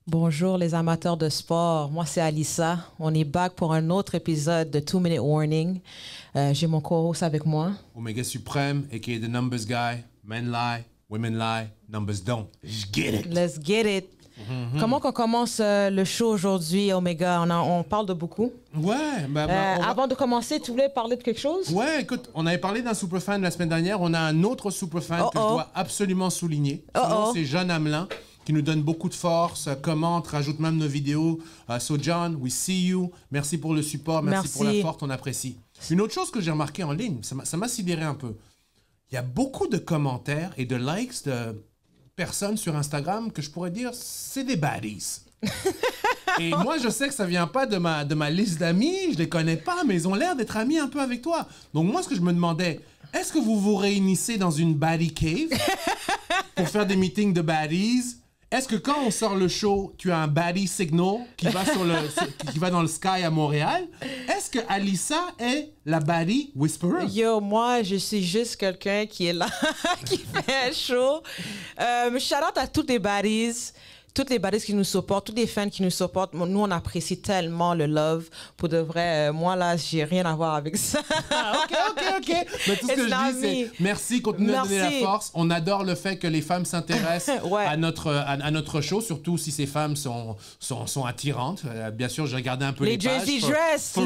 Bonjour les amateurs de sport, moi c'est Alissa. On est back pour un autre épisode de 2 Minute Warning. J'ai mon co-host avec moi. Omega Supreme, aka the numbers guy. Men lie, women lie, numbers don't. Let's get it. Let's get it. Comment qu'on commence le show aujourd'hui, Omega? On parle de beaucoup. Ouais. Avant de commencer, tu voulais parler de quelque chose? Ouais, écoute, on avait parlé d'un superfan la semaine dernière. On a un autre superfan que je dois absolument souligner. Son nom, c'est John Hamelin, qui nous donne beaucoup de force, commente, rajoute même nos vidéos. So John, we see you. Merci pour le support, merci pour la force, on apprécie. Une autre chose que j'ai remarqué en ligne, ça m'a sidéré un peu. Il y a beaucoup de commentaires et de likes de personnes sur Instagram que je pourrais dire, c'est des baddies. Et moi, je sais que ça vient pas de ma liste d'amis, je les connais pas, mais ils ont l'air d'être amis un peu avec toi. Donc moi, ce que je me demandais, est-ce que vous vous réunissez dans une baddie cave pour faire des meetings de baddies? Est-ce que quand on sort le show, tu as un baddie signal qui va, qui va dans le sky à Montréal? Est-ce que Alissa est la baddie whisperer? Yo, moi, je suis juste quelqu'un qui est là, qui fait un show. Shout out à toutes les baddies qui nous supportent, tous les fans qui nous supportent. Nous, on apprécie tellement le love. Pour de vrai, moi, là, j'ai rien à voir avec ça. OK. Mais tout ce que je dis, c'est merci, continuez à donner la force. On adore le fait que les femmes s'intéressent à notre show, surtout si ces femmes sont attirantes. Bien sûr, j'ai regardé un peu les pages. Jersey Dress.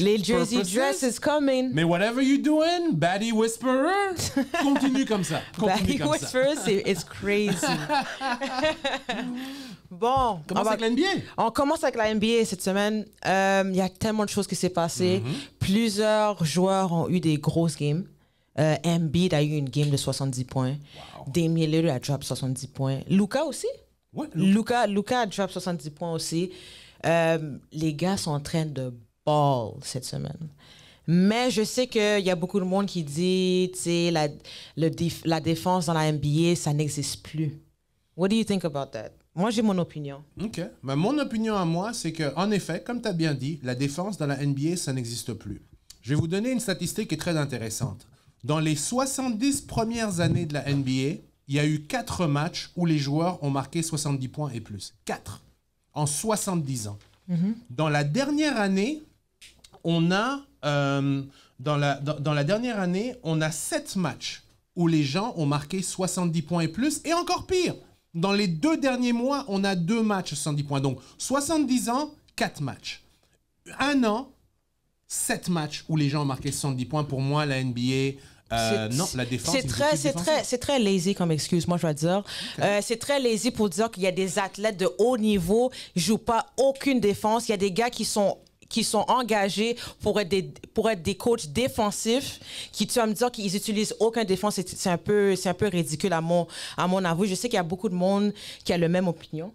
Les Jersey Dress is coming. Mais whatever you're doing, baddie whisperer, continue comme ça. Baddie whisperer, it's crazy. Bon, on commence avec la NBA. On commence avec la NBA cette semaine. Il y a tellement de choses qui s'est passé. Plusieurs joueurs ont eu des grosses games. Embiid a eu une game de 70 points. Wow. Damian Lillard a drop 70 points. Luka aussi? Ouais, Luka a drop 70 points aussi. Les gars sont en train de ball cette semaine. Mais je sais qu'il y a beaucoup de monde qui dit, tu sais, la défense dans la NBA, ça n'existe plus. What do you think about that? Moi, j'ai mon opinion. OK. Ben, mon opinion à moi, c'est qu'en effet, comme tu as bien dit, la défense dans la NBA, ça n'existe plus. Je vais vous donner une statistique qui est très intéressante. Dans les 70 premières années de la NBA, il y a eu 4 matchs où les joueurs ont marqué 70 points et plus. 4. En 70 ans. Dans la dernière année, on a... dans la dernière année, on a 7 matchs où les gens ont marqué 70 points et plus. Et encore pire, dans les 2 derniers mois, on a 2 matchs 70 points. Donc, 70 ans, 4 matchs. 1 an, 7 matchs où les gens ont marqué 70 points. Pour moi, la NBA... non, la défense... C'est très lazy comme excuse, moi, je dois dire. Okay. C'est très lazy pour dire qu'il y a des athlètes de haut niveau, ils ne jouent pas aucune défense. Il y a des gars qui sont engagés pour être des coachs défensifs, qui, tu vas me dire qu'ils utilisent aucun défense, c'est un peu ridicule à mon avis. Je sais qu'il y a beaucoup de monde qui a la même opinion.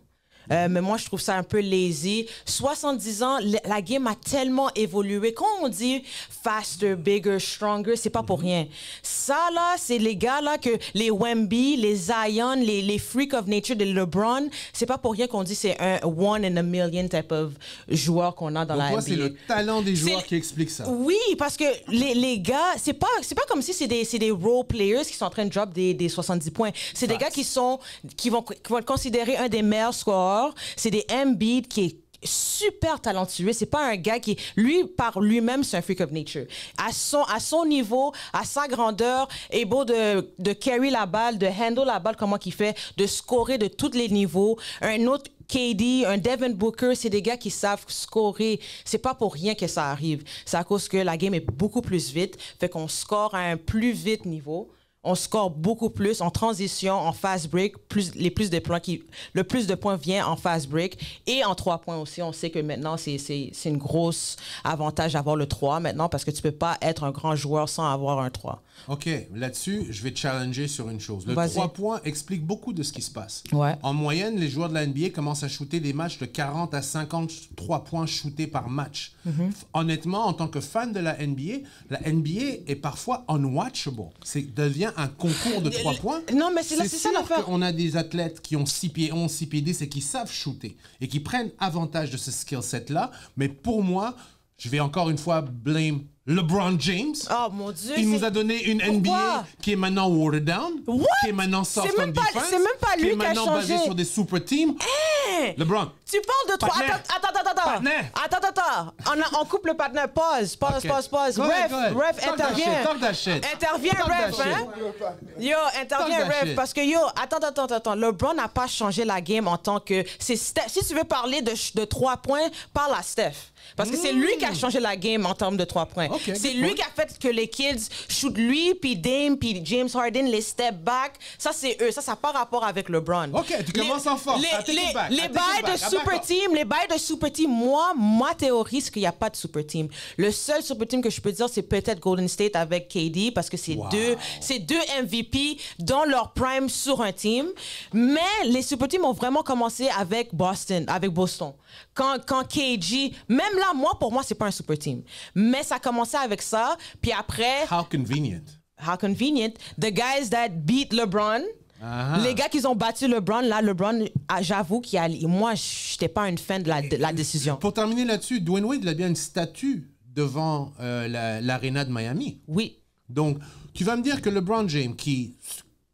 Mais moi, je trouve ça un peu lazy. 70 ans, la game a tellement évolué. Quand on dit faster, bigger, stronger, c'est pas pour rien. Ça, là, c'est les gars, là, que les Wemby, les Zion, les freak of nature de LeBron, c'est pas pour rien qu'on dit c'est un one in a million type of joueur qu'on a dans la NBA. C'est le talent des joueurs qui explique ça. Oui, parce que les gars, c'est pas comme si c'est des role players qui sont en train de drop des 70 points. C'est des gars qui vont être considérés un des meilleurs scoreurs. C'est des Embiid qui est super talentueux. C'est pas un gars qui, lui, par lui-même, c'est un freak of nature. À son niveau, à sa grandeur, est beau de carry la balle, de handle la balle, comment qu'il fait, de scorer de tous les niveaux. Un autre KD, un Devin Booker, c'est des gars qui savent scorer. C'est pas pour rien que ça arrive. C'est à cause que la game est beaucoup plus vite, fait qu'on score à un plus vite niveau. On score beaucoup plus en transition, en fast break, le plus de points vient en fast break et en 3 points aussi. On sait que maintenant, c'est une grosse avantage d'avoir le 3 maintenant parce que tu peux pas être un grand joueur sans avoir un 3. OK, là-dessus, je vais te challenger sur une chose. Le 3 points explique beaucoup de ce qui se passe. Ouais. En moyenne, les joueurs de la NBA commencent à shooter des matchs de 40 à 53 points shootés par match. Honnêtement, en tant que fan de la NBA est parfois unwatchable. Devient un concours de 3 points. Non, mais c'est ça l'affaire. On a des athlètes qui ont 6 pieds 11, 6 pieds 10 et qui savent shooter et qui prennent avantage de ce skill set-là. Mais pour moi, je vais encore une fois blame LeBron James. Oh mon Dieu. Il nous a donné une NBA qui est maintenant watered down, qui est maintenant soft on defense, c'est même pas lui qui est maintenant basée sur des super teams. LeBron. Tu parles de 3. Partner. Attends. On coupe le partenaire. Pause. Go ahead. Ref, Talk that intervient. shit, talk that shit. Intervient, Talk ref, that hein? Yo, intervient, Talk that ref. shit. Parce que, attends. LeBron n'a pas changé la game en tant que... Si tu veux parler de 3 points, parle à Steph. Parce que c'est lui qui a changé la game en termes de 3 points. Okay, c'est good lui point. qui a fait que les kids shoot lui, puis Dame, puis James Harden, les step back. Ça, c'est eux. Ça n'a pas rapport avec LeBron. OK, tu commences en force. Les bails de super team, moi, ma théorie, c'est qu'il n'y a pas de super team. Le seul super team que je peux dire, c'est peut-être Golden State avec KD, parce que c'est deux MVP dans leur prime sur un team. Mais les super teams ont vraiment commencé avec Boston. Quand KG, même là, pour moi, c'est pas un super team. Mais ça a commencé avec ça, puis après... How convenient. The guys that beat LeBron... Les gars qui ont battu LeBron, là, LeBron, j'avoue moi, j'étais pas une fan de la décision. Pour terminer là-dessus, Dwayne Wade, il a bien une statue devant l'aréna de Miami. Oui. Donc, tu vas me dire que LeBron James,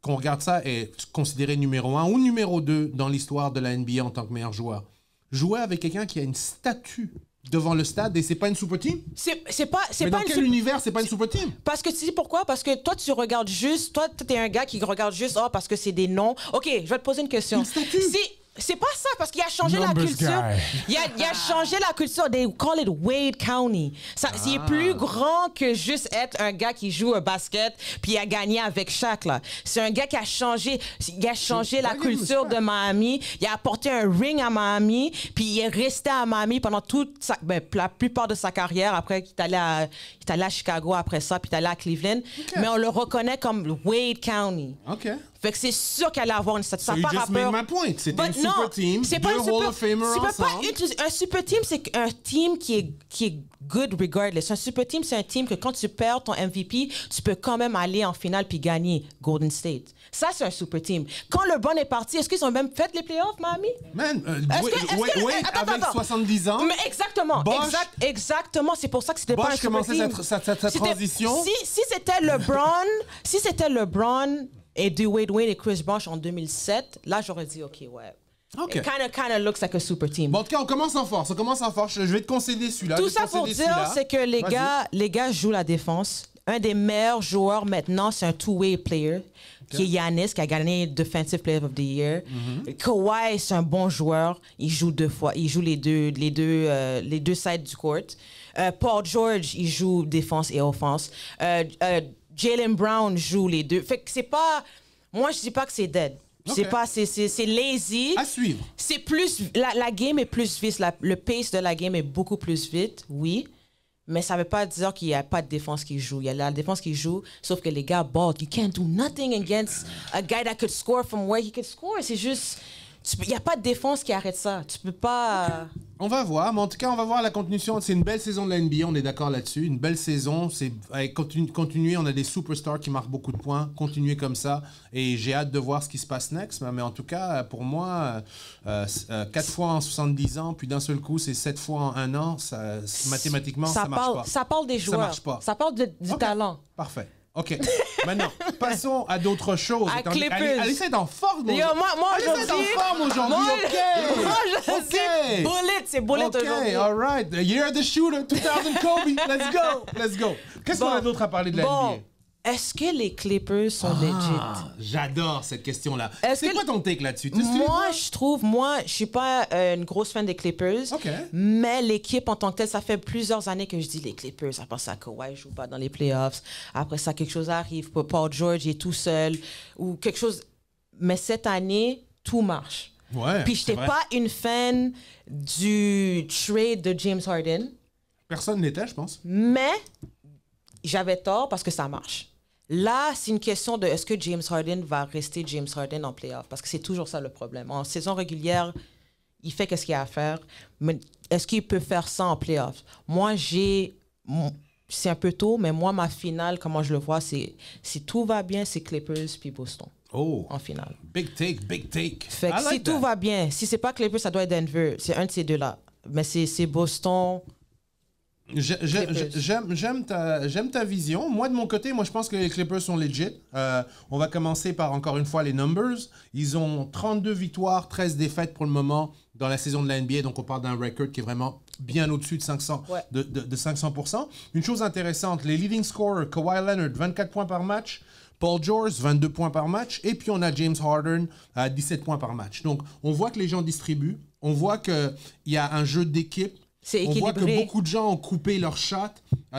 qu'on regarde ça, est considéré numéro 1 ou numéro 2 dans l'histoire de la NBA en tant que meilleur joueur, jouait avec quelqu'un qui a une statue devant le stade et c'est pas une super team? Mais dans quel univers c'est pas une super team? Parce que tu sais pourquoi? Parce que toi, tu regardes juste... Toi, t'es un gars qui regarde juste parce que c'est des noms. OK, je vais te poser une question. Une statue? C'est pas ça, parce qu'il a changé la culture. Il a changé la culture. They call it Wade County. Il est plus grand que juste être un gars qui joue au basket puis il a gagné avec Shaq, là. C'est un gars qui a changé. Il a changé la culture de Miami. Il a apporté un ring à Miami puis il est resté à Miami pendant la plupart de sa carrière. Après, il est allé à Chicago après ça puis il est allé à Cleveland. Okay. Mais on le reconnaît comme Wade County. OK. Fait que c'est sûr qu'elle allait avoir une statue. So you just made my point. C'était une super team, deux Hall of Famers ensemble. Un super team, c'est un team qui est good regardless. Un super team, c'est un team que quand tu perds ton MVP, tu peux quand même aller en finale puis gagner Golden State. Ça, c'est un super team. Quand LeBron est parti, est-ce qu'ils ont même fait les playoffs, Miami? Man, avec 70 ans. Mais exactement. Exactement. C'est pour ça que c'était pas un super team. Bosch commençait sa transition. Si c'était LeBron et Dwayne Wade et Chris Bosh en 2007, là, j'aurais dit, OK, ouais. Okay. It kind of looks like a super team. Bon, en tout cas, on commence en force. Je vais te concéder celui-là. Tout ça pour dire, c'est que les gars jouent la défense. Un des meilleurs joueurs maintenant, c'est un two-way player, qui est Giannis, qui a gagné Defensive Player of the Year. Kawhi, c'est un bon joueur. Il joue 2 fois. Il joue les deux sides du court. Paul George, il joue défense et offense. Jaylen Brown joue les deux. Fait que c'est pas... Moi, je dis pas que c'est dead. Okay. C'est lazy. À suivre. C'est plus... La game est plus vite. Le pace de la game est beaucoup plus vite, oui. Mais ça veut pas dire qu'il y a pas de défense qui joue. Il y a la défense qui joue, sauf que les gars ball. You can't do nothing against a guy that could score from where he could score. C'est juste... Il n'y a pas de défense qui arrête ça. Tu peux pas... Okay. On va voir, mais en tout cas, on va voir la continuation. C'est une belle saison de la NBA, on est d'accord là-dessus. Une belle saison. Continuer, on a des superstars qui marquent beaucoup de points. Continuer comme ça. Et j'ai hâte de voir ce qui se passe next. Mais en tout cas, pour moi, 4 fois en 70 ans, puis d'un seul coup, c'est 7 fois en 1 an. Mathématiquement, ça marche pas. Ça parle des joueurs. Ça marche pas. Ça parle du talent. Parfait. OK. Maintenant, passons à d'autres choses. Alice est en forme aujourd'hui. OK. C'est bullet aujourd'hui. All right. The year of the shooter, 2000 Kobe. Let's go. Qu'est-ce qu'on a d'autre à parler de la NBA? Est-ce que les Clippers sont legit? J'adore cette question-là. C'est quoi ton take là-dessus? Moi, je suis pas une grosse fan des Clippers. Okay. Mais l'équipe en tant que telle, ça fait plusieurs années que je dis les Clippers. Après ça, Kawhi joue pas dans les playoffs. Après ça, quelque chose arrive. Paul George est tout seul. Ou quelque chose. Mais cette année, tout marche. Ouais. Puis j'étais pas une fan du trade de James Harden. Personne n'était, je pense. Mais j'avais tort parce que ça marche. Là, c'est une question de est-ce que James Harden va rester James Harden en playoff? Parce que c'est toujours ça le problème. En saison régulière, il fait ce qu'il a à faire, mais est-ce qu'il peut faire ça en playoff? Moi, c'est un peu tôt, mais moi, ma finale, comment je le vois, c'est si tout va bien, c'est Clippers puis Boston. Oh, en finale. Big take. Fait que si tout va bien, si c'est pas Clippers, ça doit être Denver. C'est un de ces deux-là. Mais c'est Boston... J'aime ta vision. Moi, de mon côté, je pense que les Clippers sont legit. On va commencer par, encore une fois, les numbers. Ils ont 32 victoires, 13 défaites pour le moment dans la saison de la NBA. Donc, on parle d'un record qui est vraiment bien au-dessus de 500%. Ouais. De 500%. Une chose intéressante, les leading scorers, Kawhi Leonard, 24 points par match. Paul George, 22 points par match. Et puis, on a James Harden à 17 points par match. Donc, on voit que les gens distribuent. On voit qu'il y a un jeu d'équipe. C'est équilibré. On voit que beaucoup de gens ont coupé leur shot.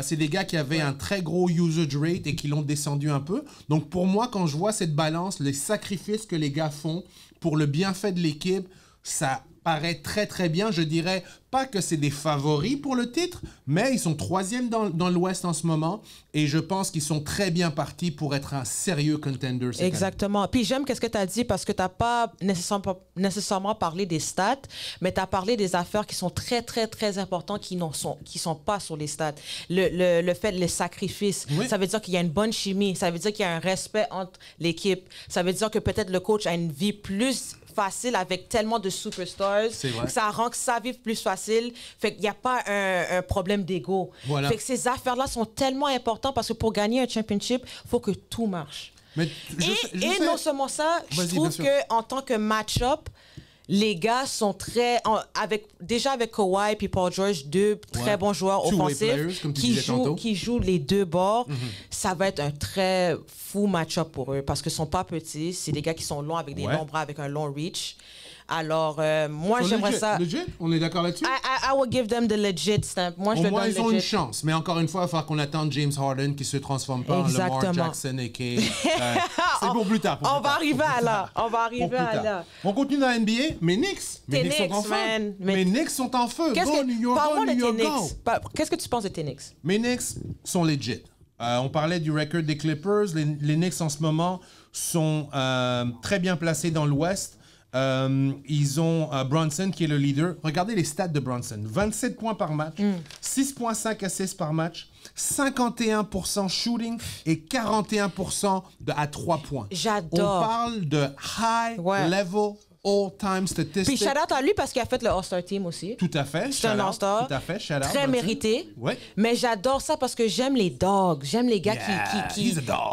C'est des gars qui avaient un très gros usage rate et qui l'ont descendu un peu. Donc, pour moi, quand je vois cette balance, les sacrifices que les gars font pour le bienfait de l'équipe, ça paraît très, très bien. Je dirais pas que c'est des favoris pour le titre, mais ils sont 3e dans l'Ouest en ce moment et je pense qu'ils sont très bien partis pour être un sérieux contender. Exactement. Puis j'aime ce que tu as dit parce que tu n'as pas nécessairement parlé des stats, mais tu as parlé des affaires qui sont très, très, très importantes qui sont pas sur les stats. Le fait, les sacrifices, oui. Ça veut dire qu'il y a une bonne chimie, ça veut dire qu'il y a un respect entre l'équipe, ça veut dire que peut-être le coach a une vie plus facile avec tellement de superstars, ça rend que sa vie plus facile, fait qu'il n'y a pas un problème d'ego. Voilà. Fait que ces affaires-là sont tellement importantes parce que pour gagner un championship, il faut que tout marche. Mais et non seulement ça, je trouve qu'en tant que match-up, les gars sont avec Kawhi et Paul George, deux très bons joueurs offensifs qui jouent les deux bords. Ça va être un très fou match-up pour eux parce qu'ils ne sont pas petits. C'est des gars qui sont longs avec des longs bras, avec un long reach. Alors, moi, j'aimerais ça. Legit? On est d'accord là-dessus? I will give them the legit stamp. Moi, je le donne legit. Ils ont une chance. Mais encore une fois, il va falloir qu'on attende James Harden qui se transforme pas en Lamar Jackson et qui c'est pour plus tard. On va arriver à là. On continue dans la NBA. Mais Knicks sont en feu. Mes Knicks sont en feu. Go, New York, go, New York, go. Qu'est-ce que tu penses de tes Knicks? Mes Knicks sont legit. On parlait du record des Clippers. Les Knicks, en ce moment, sont très bien placés dans l'Ouest. Ils ont Brunson qui est le leader. Regardez les stats de Brunson. 27 points par match, 6,5 assists par match, 51% shooting et 41% à 3 points. J'adore. On parle de high level all-time statistics. Puis shout-out à lui parce qu'il a fait le All-Star Team aussi. Tout à fait. C'est un All-Star. Tout à fait. Shout-out. Très mérité. Ouais. Mais j'adore ça parce que j'aime les dogs. J'aime les gars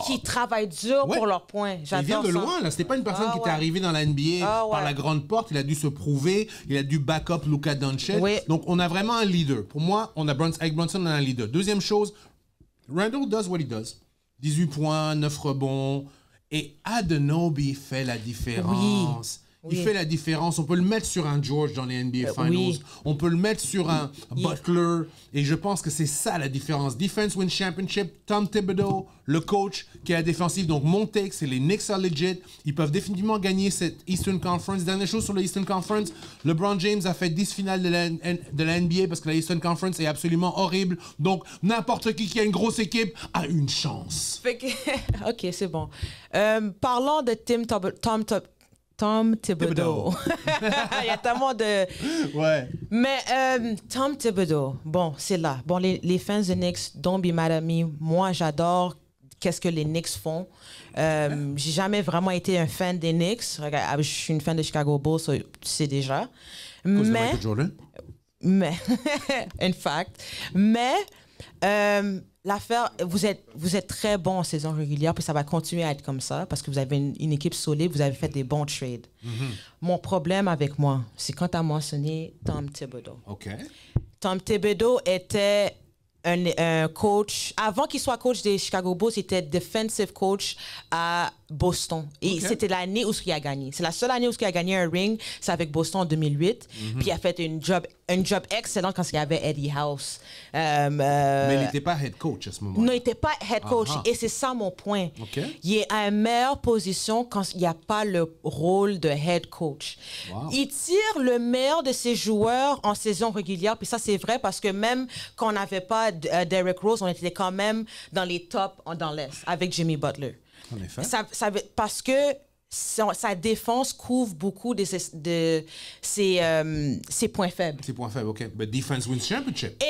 qui travaillent dur pour leurs points. J'adore ça. Il vient de loin, là. C'était pas une personne qui était arrivée dans la NBA par la grande porte. Il a dû se prouver. Il a dû back up Luka Doncic. Oui. Donc, on a vraiment un leader. Pour moi, avec Brunson, on a un leader. Deuxième chose, Randall does what he does. 18 points, 9 rebonds. Et Adebayo fait la différence. Il fait la différence. On peut le mettre sur un George dans les NBA Finals. On peut le mettre sur un Butler. Et je pense que c'est ça la différence. Defense win championship. Tom Thibodeau, le coach qui est à la défensive. Donc, mon take, c'est les Knicks are legit. Ils peuvent définitivement gagner cette Eastern Conference. Dernière chose sur la Eastern Conference. LeBron James a fait 10 finales de la NBA parce que la Eastern Conference est absolument horrible. Donc, n'importe qui a une grosse équipe a une chance. OK, c'est bon. Parlons de Tom Thibodeau. Il y a tellement de... Ouais. Mais Tom Thibodeau, bon, c'est là. Bon, les fans de Knicks, don't be mad at me. Moi, j'adore qu'est-ce que les Knicks font. J'ai jamais vraiment été un fan des Knicks. Regarde, je suis une fan de Chicago Bulls, tu sais déjà. Mais... in fact. Mais... l'affaire, vous êtes très bon en saison régulière, puis ça va continuer à être comme ça parce que vous avez une équipe solide, vous avez fait des bons trades. Mon problème avec moi, c'est quand tu as mentionné Tom Thibodeau. OK. Tom Thibodeau était un coach, avant qu'il soit coach des Chicago Bulls, il était defensive coach à Boston. Et c'était l'année où il a gagné. C'est la seule année où il a gagné un ring, c'est avec Boston en 2008. Puis il a fait un job excellent quand il y avait Eddie House. Mais il n'était pas head coach à ce moment-là. Non, il n'était pas head coach. Et c'est ça mon point. Il est à une meilleure position quand il n'y a pas le rôle de head coach. Il tire le meilleur de ses joueurs en saison régulière. Puis ça, c'est vrai parce que même quand on n'avait pas Derrick Rose, on était quand même dans les tops dans l'Est avec Jimmy Butler. En effet. Parce que sa défense couvre beaucoup de ses points faibles. Ses points faibles, OK. But defense wins championship.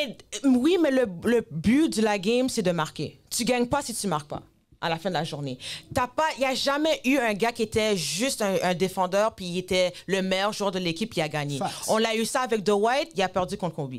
Oui, mais le but de la game, c'est de marquer. Tu gagnes pas si tu marques pas à la fin de la journée. Il n'y a jamais eu un gars qui était juste un défendeur puis il était le meilleur joueur de l'équipe puis il a gagné. On l'a eu ça avec Dwight, il a perdu contre Kobe.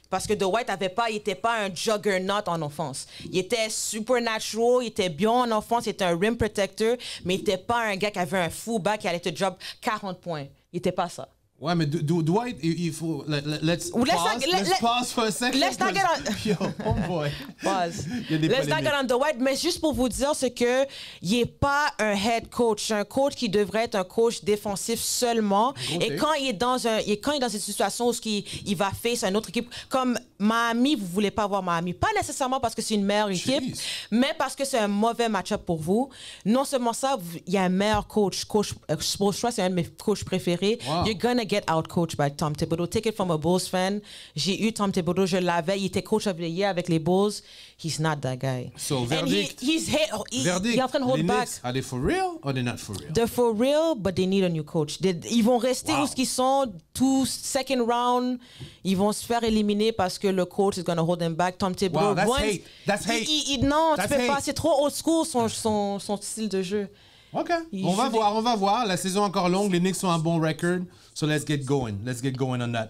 Parce que Dwight il était pas un juggernaut en offense. Il était supernatural, il était bien en offense, il était un rim protector, mais il était pas un gars qui avait un fullback qui allait te drop 40 points. Il était pas ça. Ouais, mais Dwight, il faut... Let's pause for a second. Let's not get on... Yo, oh boy. Pause. Il y a des Let's not get on Dwight, mais juste pour vous dire, c'est que il est pas un head coach. C'est un coach qui devrait être un coach défensif seulement. Et quand il est dans une situation où il va face une autre équipe, comme Miami, vous voulez pas voir Miami. Pas nécessairement parce que c'est une meilleure équipe, mais parce que c'est un mauvais match-up pour vous. Non seulement ça, il y a un meilleur coach. Coach Spoelstra, c'est un de mes coachs préférés. Wow. You're gonna get out-coached by Tom Thibodeau. Take it from a Bulls fan. J'ai eu Tom Thibodeau, je l'avais. Il était coach of the year avec les Bulls. He's not that guy. So, verdict. He's en train de hold back. Are they for real or they're not for real? They're for real, but they need a new coach. Ils vont rester où ils sont, tout second round. Ils vont se faire éliminer parce que le coach is going to hold them back. Tom Thibodeau. Wow, that's hate. That's hate. Non, tu peux pas. C'est trop old school son style de jeu. OK. On va voir. La saison est encore longue. Les Knicks ont un bon record. So let's get going. Let's get going on that.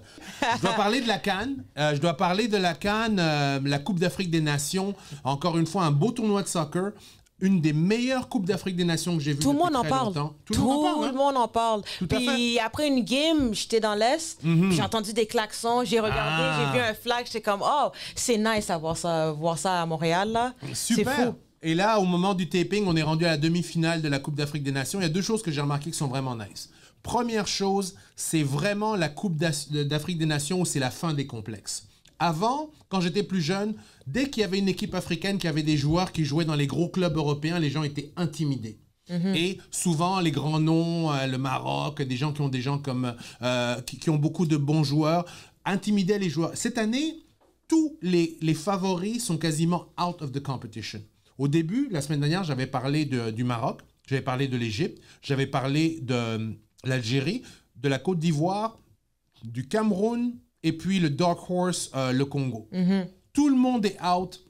Je dois parler de la CAN. La Coupe d'Afrique des Nations. Encore une fois, un beau tournoi de soccer. Une des meilleures Coupes d'Afrique des Nations que j'ai vues depuis très longtemps. Tout le monde en parle. Puis après une game, j'étais dans l'Est. J'ai entendu des klaxons. J'ai regardé, j'ai vu un flag. J'étais comme, oh, c'est nice à voir ça à Montréal. Là. Super. C'est fou. Et là, au moment du taping, on est rendu à la demi-finale de la Coupe d'Afrique des Nations. Il y a deux choses que j'ai remarquées qui sont vraiment nice. Première chose, c'est vraiment la Coupe d'Afrique des Nations où c'est la fin des complexes. Avant, quand j'étais plus jeune, dès qu'il y avait une équipe africaine qui avait des joueurs qui jouaient dans les gros clubs européens, les gens étaient intimidés. Et souvent, les grands noms, le Maroc, des gens comme qui ont beaucoup de bons joueurs, intimidaient les joueurs. Cette année, tous les favoris sont quasiment out of the competition. Au début, la semaine dernière, j'avais parlé du Maroc, j'avais parlé de l'Égypte, j'avais parlé de l'Algérie, de la Côte d'Ivoire, du Cameroun et puis le Dark Horse, le Congo. Tout le monde est out,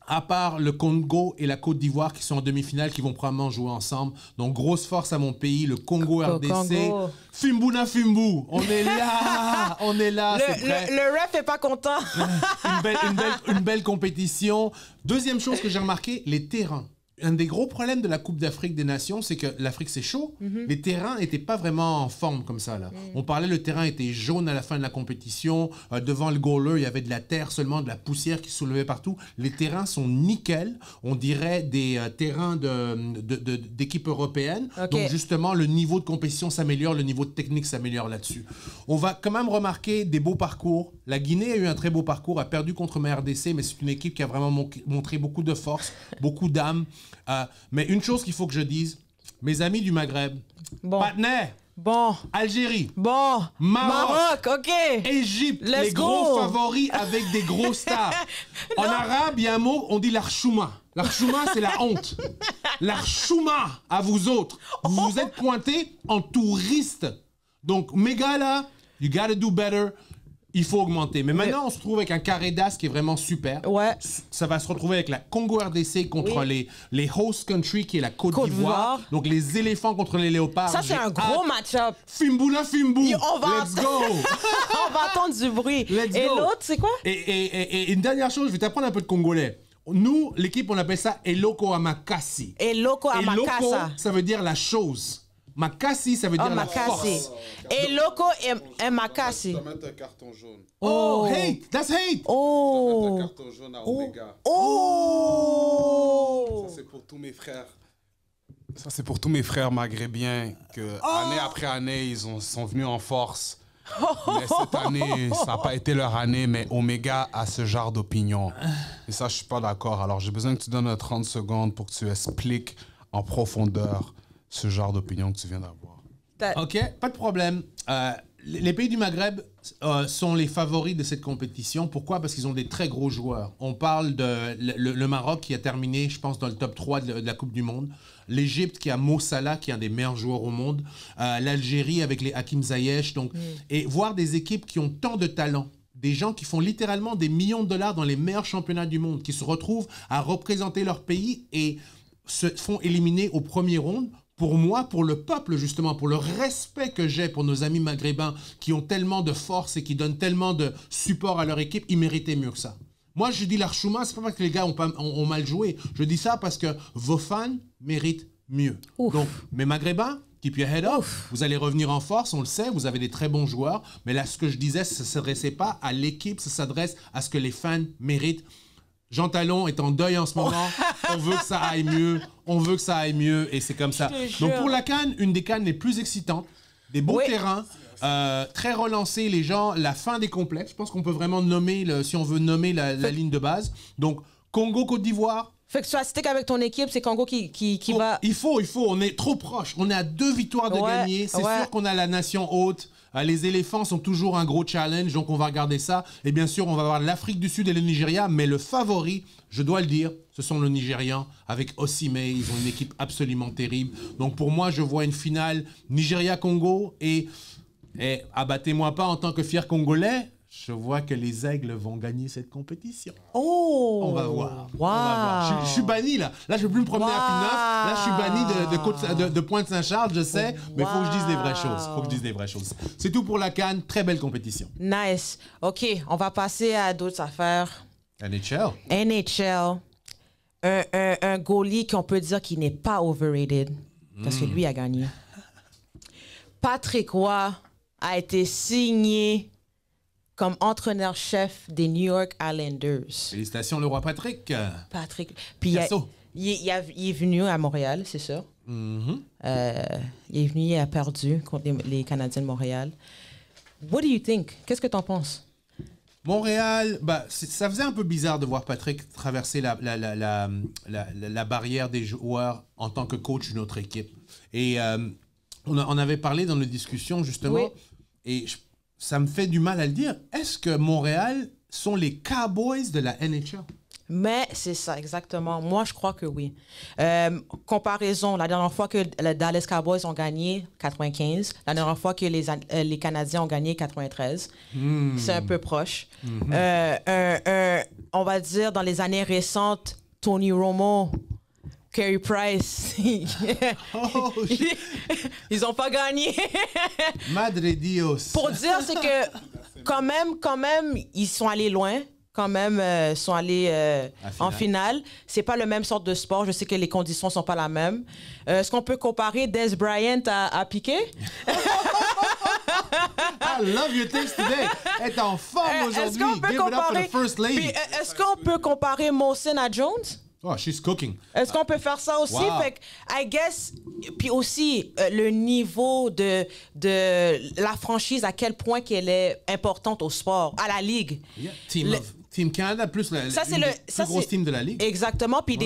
à part le Congo et la Côte d'Ivoire qui sont en demi-finale, qui vont probablement jouer ensemble. Donc, grosse force à mon pays, le Congo RDC. Congo. Fimbuna Fimbu, on est là, c'est prêt. Le ref est pas content. une belle compétition. Deuxième chose que j'ai remarqué, les terrains. Un des gros problèmes de la Coupe d'Afrique des Nations, c'est que l'Afrique, c'est chaud. Les terrains n'étaient pas vraiment en forme comme ça. Là. On parlait, le terrain était jaune à la fin de la compétition. Devant le goaler, il y avait de la terre seulement, de la poussière qui soulevait partout. Les terrains sont nickel. On dirait des terrains d'équipes européennes. Okay. Donc, justement, le niveau de compétition s'améliore, le niveau de technique s'améliore là-dessus. On va quand même remarquer des beaux parcours. La Guinée a eu un très beau parcours, a perdu contre ma RDC, mais c'est une équipe qui a vraiment montré beaucoup de force, beaucoup d'âme. Mais une chose qu'il faut que je dise, mes amis du Maghreb, Patna, Algérie, Maroc, OK, Égypte, les gros favoris avec des gros stars. En arabe, il y a un mot, on dit l'archouma. L'archouma, c'est la honte. L'archouma à vous autres. Vous vous êtes pointés en touristes. Donc, mes gars là, you gotta do better. Il faut augmenter. Mais maintenant, on se retrouve avec un carré d'as qui est vraiment super. Ouais. Ça va se retrouver avec la Congo RDC contre les host country qui est la Côte d'Ivoire. Donc les éléphants contre les léopards. Ça, c'est un gros match-up. Fimbula Fimbu. Let's go. On va entendre du bruit. Let's go. Et l'autre, c'est quoi? Et une dernière chose, je vais t'apprendre un peu de congolais. Nous, l'équipe, on appelle ça Eloko Amakasi. Eloko Amakasa. Eloko, ça veut dire la chose. Makasi, ça veut dire la force. Et Loco et Makasi. Tu dois mettre un carton jaune. Oh, hate! That's hate! Oh! Tu dois mettre un carton jaune à Omega. Oh! Ça, c'est pour tous mes frères maghérébiens que, année après année, ils sont venus en force. Mais cette année, ça n'a pas été leur année, mais Omega a ce genre d'opinion. Et ça, je suis pas d'accord. Alors, j'ai besoin que tu donnes 30 secondes pour que tu expliques en profondeur ce genre d'opinion que tu viens d'avoir. OK, pas de problème. Les pays du Maghreb sont les favoris de cette compétition. Pourquoi? Parce qu'ils ont des très gros joueurs. On parle de le Maroc qui a terminé, je pense, dans le top 3 de la Coupe du Monde. L'Égypte qui a Mo Salah, qui est un des meilleurs joueurs au monde. L'Algérie avec les Hakim Ziyech. Donc, et voir des équipes qui ont tant de talent. Des gens qui font littéralement des millions de dollars dans les meilleurs championnats du monde, qui se retrouvent à représenter leur pays et se font éliminer au premier round pour moi, pour le peuple justement, pour le respect que j'ai pour nos amis maghrébins qui ont tellement de force et qui donnent tellement de support à leur équipe, ils méritaient mieux que ça. Moi, je dis l'Archouma, c'est pas parce que les gars ont mal joué. Je dis ça parce que vos fans méritent mieux. Ouf. Donc, mes maghrébins, keep your head up. Vous allez revenir en force, on le sait, vous avez des très bons joueurs. Mais là, ce que je disais, ça ne s'adressait pas à l'équipe, ça s'adresse à ce que les fans méritent. Jean Talon est en deuil en ce moment. On veut que ça aille mieux. On veut que ça aille mieux. Et c'est comme ça. Donc pour la CAN, une des CAN les plus excitantes. Des beaux terrains. Très relancés. Les gens, la fin des complexes. Je pense qu'on peut vraiment nommer, si on veut nommer la ligne de base. Donc Congo-Côte d'Ivoire. Fait que tu vas stick avec ton équipe, c'est Congo qui va... Il faut. On est trop proche. On est à 2 victoires de gagner. C'est sûr qu'on a la nation haute. Les éléphants sont toujours un gros challenge, donc on va regarder ça. Et bien sûr, on va voir l'Afrique du Sud et le Nigeria, mais le favori, je dois le dire, ce sont les Nigérians avec Osimhen. Ils ont une équipe absolument terrible. Donc pour moi, je vois une finale Nigeria-Congo et abattez-moi pas en tant que fier Congolais, je vois que les Aigles vont gagner cette compétition. Oh! On va voir. Wow. On va voir. Je suis banni, là. Là, je ne veux plus me promener à Pineuf. Là, je suis banni de Pointe-Saint-Charles, je sais. Mais il faut que je dise les vraies choses. C'est tout pour la CAN. Très belle compétition. Nice. OK, on va passer à d'autres affaires. NHL. Un goalie qu'on peut dire qu'il n'est pas overrated. Parce que lui a gagné. Patrick Roy a été signé comme entraîneur-chef des New York Islanders. Félicitations, le roi Patrick. Puis il est venu à Montréal, c'est sûr. Il est venu, il a perdu contre les Canadiens de Montréal. What do you think? Qu'est-ce que tu en penses? Montréal, ça faisait un peu bizarre de voir Patrick traverser la barrière des joueurs en tant que coach d'une autre équipe. Et on avait parlé dans nos discussions, justement, et ça me fait du mal à le dire. Est-ce que Montréal sont les Cowboys de la NHL? Mais c'est ça, exactement. Moi, je crois que oui. Comparaison, la dernière fois que les Dallas Cowboys ont gagné, 95. La dernière fois que les Canadiens ont gagné, 93. C'est un peu proche. On va dire, dans les années récentes, Tony Romo, Carey Price, ils n'ont pas gagné. Madre Dios. Pour dire, c'est que quand même, ils sont allés loin. Quand même, sont allés en finale. C'est pas le même sorte de sport. Je sais que les conditions sont pas la même. Est-ce qu'on peut comparer Des Bryant à Piqué? I love your things today. Elle est en forme aujourd'hui. Give it up for the first lady. Est-ce qu'on peut comparer Molson à Jones? Oh, she's cooking. Est-ce qu'on peut faire ça aussi? Wow. Fait que, I guess, puis aussi, le niveau de la franchise, à quel point qu'elle est importante au sport, à la Ligue. Yeah. Team Canada, plus la plus grosse team de la Ligue. Exactement. Puis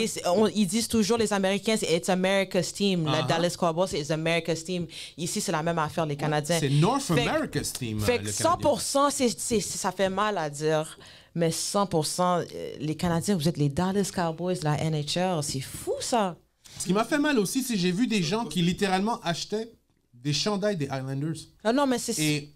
ils disent toujours, les Américains, c'est It's America's team. Le Dallas Cowboys, c'est It's America's team. Ici, c'est la même affaire, les Canadiens. C'est North America's team. Fait que 100%, ça fait mal à dire. Mais 100%, les Canadiens, vous êtes les Dallas Cowboys de la NHL. C'est fou, ça. Ce qui m'a fait mal aussi, c'est que j'ai vu des gens qui littéralement achetaient des chandails des Islanders. Ah non, mais c'est... Et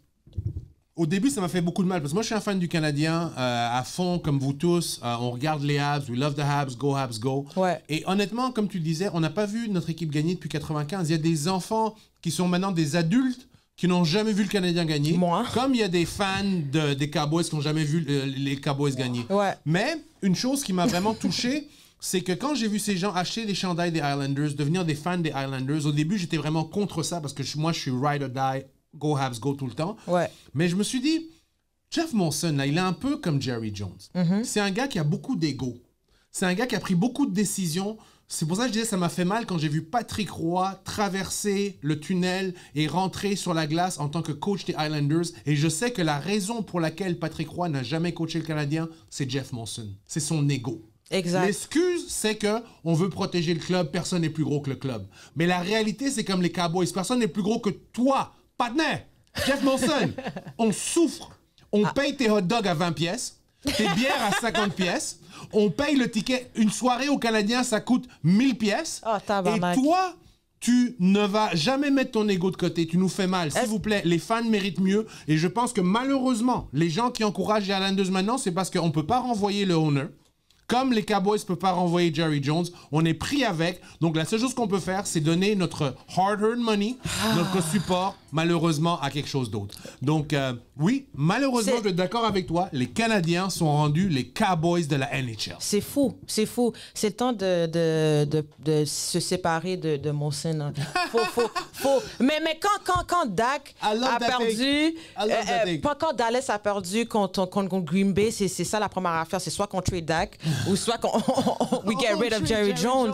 au début, ça m'a fait beaucoup de mal. Parce que moi, je suis un fan du Canadien à fond, comme vous tous. On regarde les Habs. We love the Habs. Go, Habs, go. Ouais. Et honnêtement, comme tu le disais, on n'a pas vu notre équipe gagner depuis 95. Il y a des enfants qui sont maintenant des adultes qui n'ont jamais vu le Canadien gagner. Moi. Comme il y a des fans des Cowboys qui n'ont jamais vu les Cowboys gagner. Ouais. Mais une chose qui m'a vraiment touché, c'est que quand j'ai vu ces gens acheter des chandails des Islanders, devenir des fans des Islanders, au début, j'étais vraiment contre ça parce que moi, je suis ride or die, go Habs, go tout le temps. Ouais. Mais je me suis dit, Jeff Molson, là, il est un peu comme Jerry Jones. C'est un gars qui a beaucoup d'ego. C'est un gars qui a pris beaucoup de décisions. C'est pour ça que je disais, ça m'a fait mal quand j'ai vu Patrick Roy traverser le tunnel et rentrer sur la glace en tant que coach des Islanders. Et je sais que la raison pour laquelle Patrick Roy n'a jamais coaché le Canadien, c'est Jeff Molson. C'est son ego. Exact. L'excuse, c'est que on veut protéger le club, personne n'est plus gros que le club. Mais la réalité, c'est comme les Cowboys, personne n'est plus gros que toi, partner. Jeff Molson, on souffre. On paye tes hot dogs à 20 pièces, tes bières à 50 pièces. On paye le ticket. Une soirée au Canadien, ça coûte 1000 pièces. Oh, tabarnak. Et toi, tu ne vas jamais mettre ton ego de côté. Tu nous fais mal. S'il vous plaît, les fans méritent mieux. Et je pense que malheureusement, les gens qui encouragent les Islanders maintenant, c'est parce qu'on ne peut pas renvoyer le owner. Comme les Cowboys ne peuvent pas renvoyer Jerry Jones, on est pris avec. Donc, la seule chose qu'on peut faire, c'est donner notre hard-earned money, notre support, malheureusement, à quelque chose d'autre. Donc, oui, malheureusement, je suis d'accord avec toi. Les Canadiens sont rendus les Cowboys de la NHL. C'est fou, c'est fou. C'est le temps de se séparer de Molson. Hein. Faut. Mais quand Dak a perdu, quand Dallas a perdu contre Green Bay, c'est ça la première affaire. C'est soit qu'on trade Dak ou soit qu'on we get rid of Jerry Jones.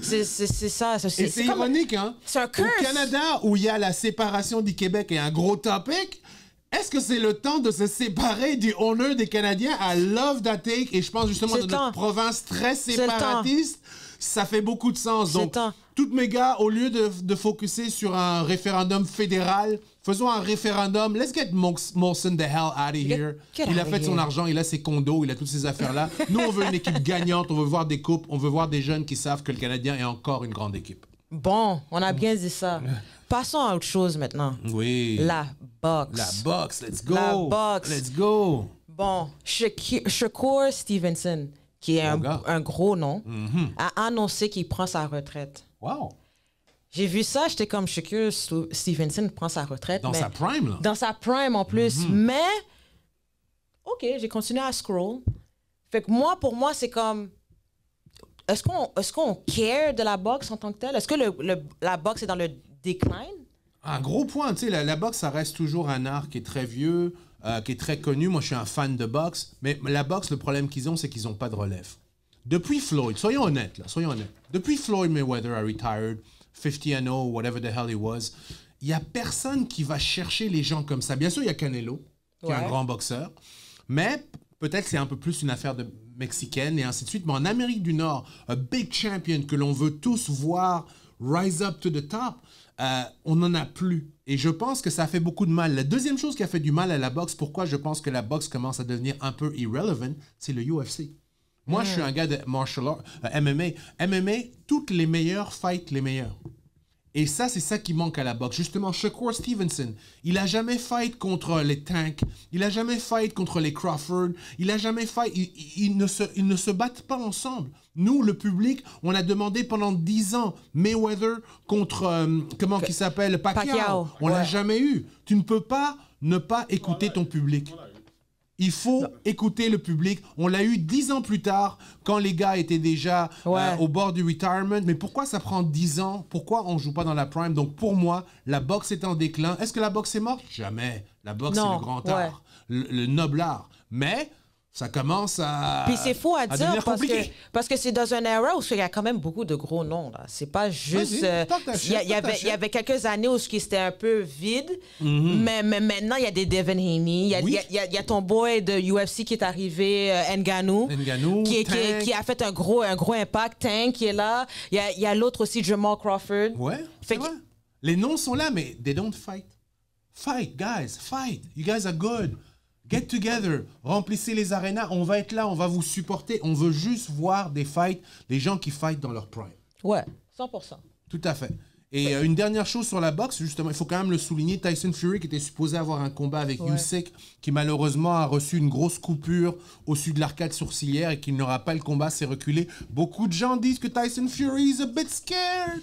C'est ça. Et c'est ironique, hein? C'est un curse. Au Canada, où il y a la séparation du Québec et un gros topic, est-ce que c'est le temps de se séparer du honneur des Canadiens? I love that take. Et je pense justement dans notre province très séparatiste, ça fait beaucoup de sens. Donc, tous mes gars, au lieu de focuser sur un référendum fédéral, faisons un référendum. Let's get Molson the hell out of here. Il a fait son argent, il a ses condos, il a toutes ces affaires-là. Nous, on veut une équipe gagnante, on veut voir des coupes, on veut voir des jeunes qui savent que le Canadien est encore une grande équipe. Bon, on a bien dit ça. Passons à autre chose maintenant. Oui. La boxe. La boxe, let's go. La boxe. Let's go. Bon, Shakur Stevenson, qui est un gros nom, a annoncé qu'il prend sa retraite. Wow. J'ai vu ça, j'étais comme Shakur Stevenson prend sa retraite. Dans sa prime, là. Dans sa prime, en plus. Mais, OK, j'ai continué à scroll. Fait que pour moi, c'est comme... Est-ce qu'on care de la boxe en tant que telle? Est-ce que la boxe est dans le déclin? Un gros point, tu sais, la boxe, ça reste toujours un art qui est très vieux, qui est très connu. Moi, je suis un fan de boxe. Mais la boxe, le problème qu'ils ont, c'est qu'ils n'ont pas de relève. Depuis Floyd, soyons honnêtes, là, soyons honnêtes. Depuis Floyd Mayweather a retired, 50-0, whatever the hell he was, il n'y a personne qui va chercher les gens comme ça. Bien sûr, il y a Canelo, qui est un grand boxeur. Mais peut-être c'est un peu plus une affaire de mexicaine et ainsi de suite. Mais en Amérique du Nord, un big champion que l'on veut tous voir rise up to the top, on n'en a plus. Et je pense que ça fait beaucoup de mal. La deuxième chose qui a fait du mal à la boxe, pourquoi je pense que la boxe commence à devenir un peu irrelevant, c'est le UFC. Moi, je suis un gars de martial art, MMA. MMA, toutes les meilleures fight les meilleurs. Et ça, c'est ça qui manque à la boxe. Justement, Shakur Stevenson, il a jamais fight contre les Tank, il a jamais fight contre les Crawford, il a jamais fight, ils ne se battent pas ensemble. Nous, le public, on a demandé pendant 10 ans Mayweather contre, comment il s'appelle, Pacquiao. On l'a jamais eu. Tu ne peux pas ne pas écouter ton public. Il faut écouter le public. On l'a eu 10 ans plus tard, quand les gars étaient déjà au bord du retirement. Mais pourquoi ça prend 10 ans? Pourquoi on ne joue pas dans la prime? Donc, pour moi, la boxe est en déclin. Est-ce que la boxe est morte? Jamais. La boxe, c'est le grand art, le noble art. Mais ça commence à Puis c'est fou à dire parce que c'est dans un era où il y a quand même beaucoup de gros noms. C'est pas juste... Il y avait quelques années où c'était un peu vide, mais maintenant, il y a des Devin Haney, il y a ton boy de UFC qui est arrivé, Ngannou, qui a fait un gros impact, Tank qui est là. Il y a l'autre aussi, Jamal Crawford. Ouais, c'est vrai. Les noms sont là, mais they don't fight. Fight, guys, fight. You guys are good. Get together, remplissez les arénas, on va être là, on va vous supporter. On veut juste voir des fights, des gens qui fightent dans leur prime. Ouais, 100%. Tout à fait. Et une dernière chose sur la boxe, justement, il faut quand même le souligner, Tyson Fury qui était supposé avoir un combat avec Usyk, qui malheureusement a reçu une grosse coupure au-dessus de l'arcade sourcilière et qui n'aura pas le combat, s'est reculé. Beaucoup de gens disent que Tyson Fury is a bit scared.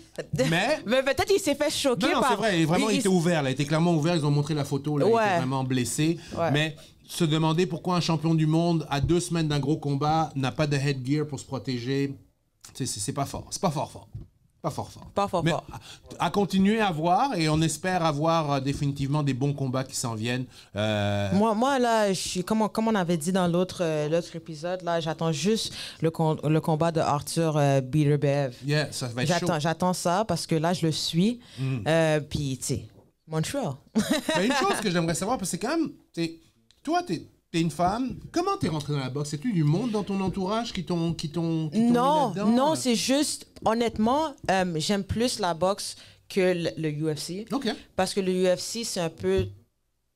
Mais peut-être il s'est fait choquer par... Non, c'est vrai, vraiment, il était ouvert, là, il était clairement ouvert, ils ont montré la photo, là, il était vraiment blessé. Ouais. Mais se demander pourquoi un champion du monde, à 2 semaines d'un gros combat, n'a pas de headgear pour se protéger, c'est pas fort. C'est pas fort. Pas fort. Mais à continuer à voir et on espère avoir définitivement des bons combats qui s'en viennent. Moi là, comme on avait dit dans l'autre épisode, là, j'attends juste le combat de Arthur Beterbiev. Yeah, ça va être chaud. J'attends ça parce que là, je le suis. Puis, tu sais, Montreal. Une chose que j'aimerais savoir, parce que c'est quand même... Toi, t'es une femme. Comment t'es rentrée dans la boxe? C'est-tu du monde dans ton entourage qui t'ont mis là-dedans? Non, c'est juste, honnêtement, j'aime plus la boxe que le UFC. OK. Parce que le UFC, c'est un peu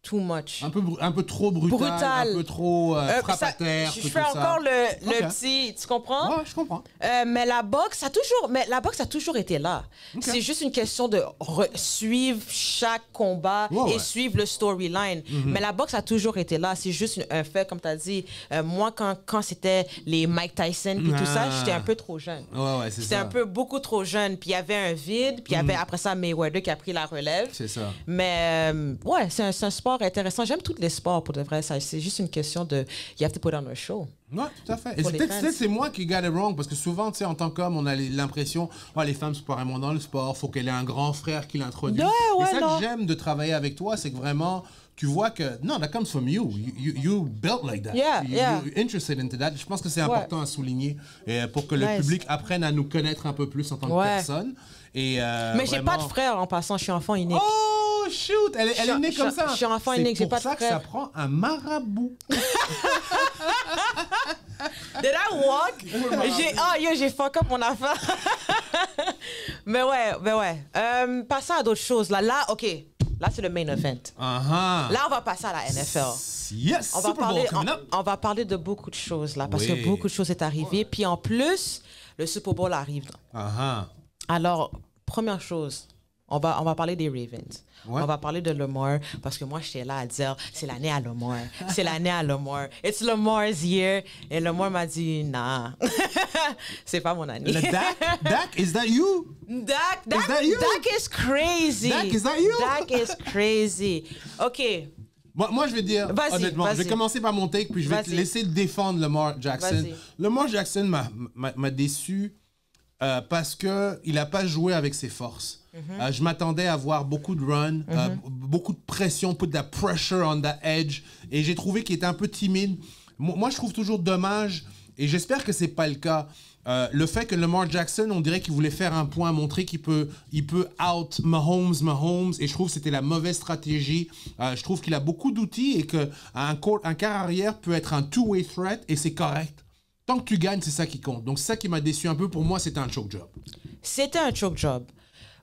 too much. Un peu trop brutal. Un peu trop frappe à terre. Je fais encore le petit, tu comprends? Ouais, je comprends. Mais la boxe a toujours été là. Okay. C'est juste une question de suivre chaque combat et suivre le storyline. Mais la boxe a toujours été là. C'est juste un fait, comme tu as dit. Moi, quand c'était les Mike Tyson puis tout ça, j'étais un peu trop jeune. Ouais, c'est ça. J'étais beaucoup trop jeune. Puis il y avait un vide. Puis il y avait après ça Mayweather qui a pris la relève. C'est ça. Mais ouais, c'est un sport intéressant. J'aime tous les sports pour de vrai. C'est juste une question de you have to put on a show. Ouais, tout à fait. Et peut-être c'est moi qui got it wrong parce que souvent, tu sais, en tant qu'homme, on a l'impression, les femmes sont pas vraiment dans le sport, faut qu'elle ait un grand frère qui l'introduise. Et ça que j'aime de travailler avec toi, c'est que vraiment, tu vois que non, that comes from you. You built like that. You're interested into that. Je pense que c'est important à souligner pour que le public apprenne à nous connaître un peu plus en tant que personne. Et mais j'ai pas de frère en passant, je suis enfant unique. Oh shoot, elle est née comme ça. Je suis enfant unique, j'ai pas de frère. C'est pour ça que ça prend un marabout. Did I walk? J'ai fuck up mon affaire. mais ouais. Passons à d'autres choses. Là, OK. Là, c'est le main event. Là, on va passer à la NFL. Yes, on va parler de beaucoup de choses, là, parce que beaucoup de choses sont arrivées. Puis en plus, le Super Bowl arrive. Alors, première chose, on va parler des Ravens. On va parler de Lamar, parce que moi, j'étais là à dire, c'est l'année à Lamar. C'est l'année à Lamar. It's Lamar's year. Et Lamar m'a dit, nah. C'est pas mon année. Dak, is that you? Dak is crazy. Dak, is that you? Dak is crazy. OK. Moi, je vais dire, honnêtement, je vais commencer par mon take, puis je vais te laisser défendre Lamar Jackson. Lamar Jackson m'a déçu parce qu'il n'a pas joué avec ses forces. Je m'attendais à voir beaucoup de run, beaucoup de pression, put the pressure on the edge. Et j'ai trouvé qu'il était un peu timide. Moi, je trouve toujours dommage, et j'espère que c'est pas le cas, le fait que Lamar Jackson, on dirait qu'il voulait faire un point, montrer qu'il peut out Mahomes, et je trouve que c'était la mauvaise stratégie. Je trouve qu'il a beaucoup d'outils et qu'un quart arrière peut être un two-way threat, et c'est correct. Tant que tu gagnes, c'est ça qui compte. Donc, c'est ça qui m'a déçu un peu. Pour moi, c'était un choke job. C'était un choke job.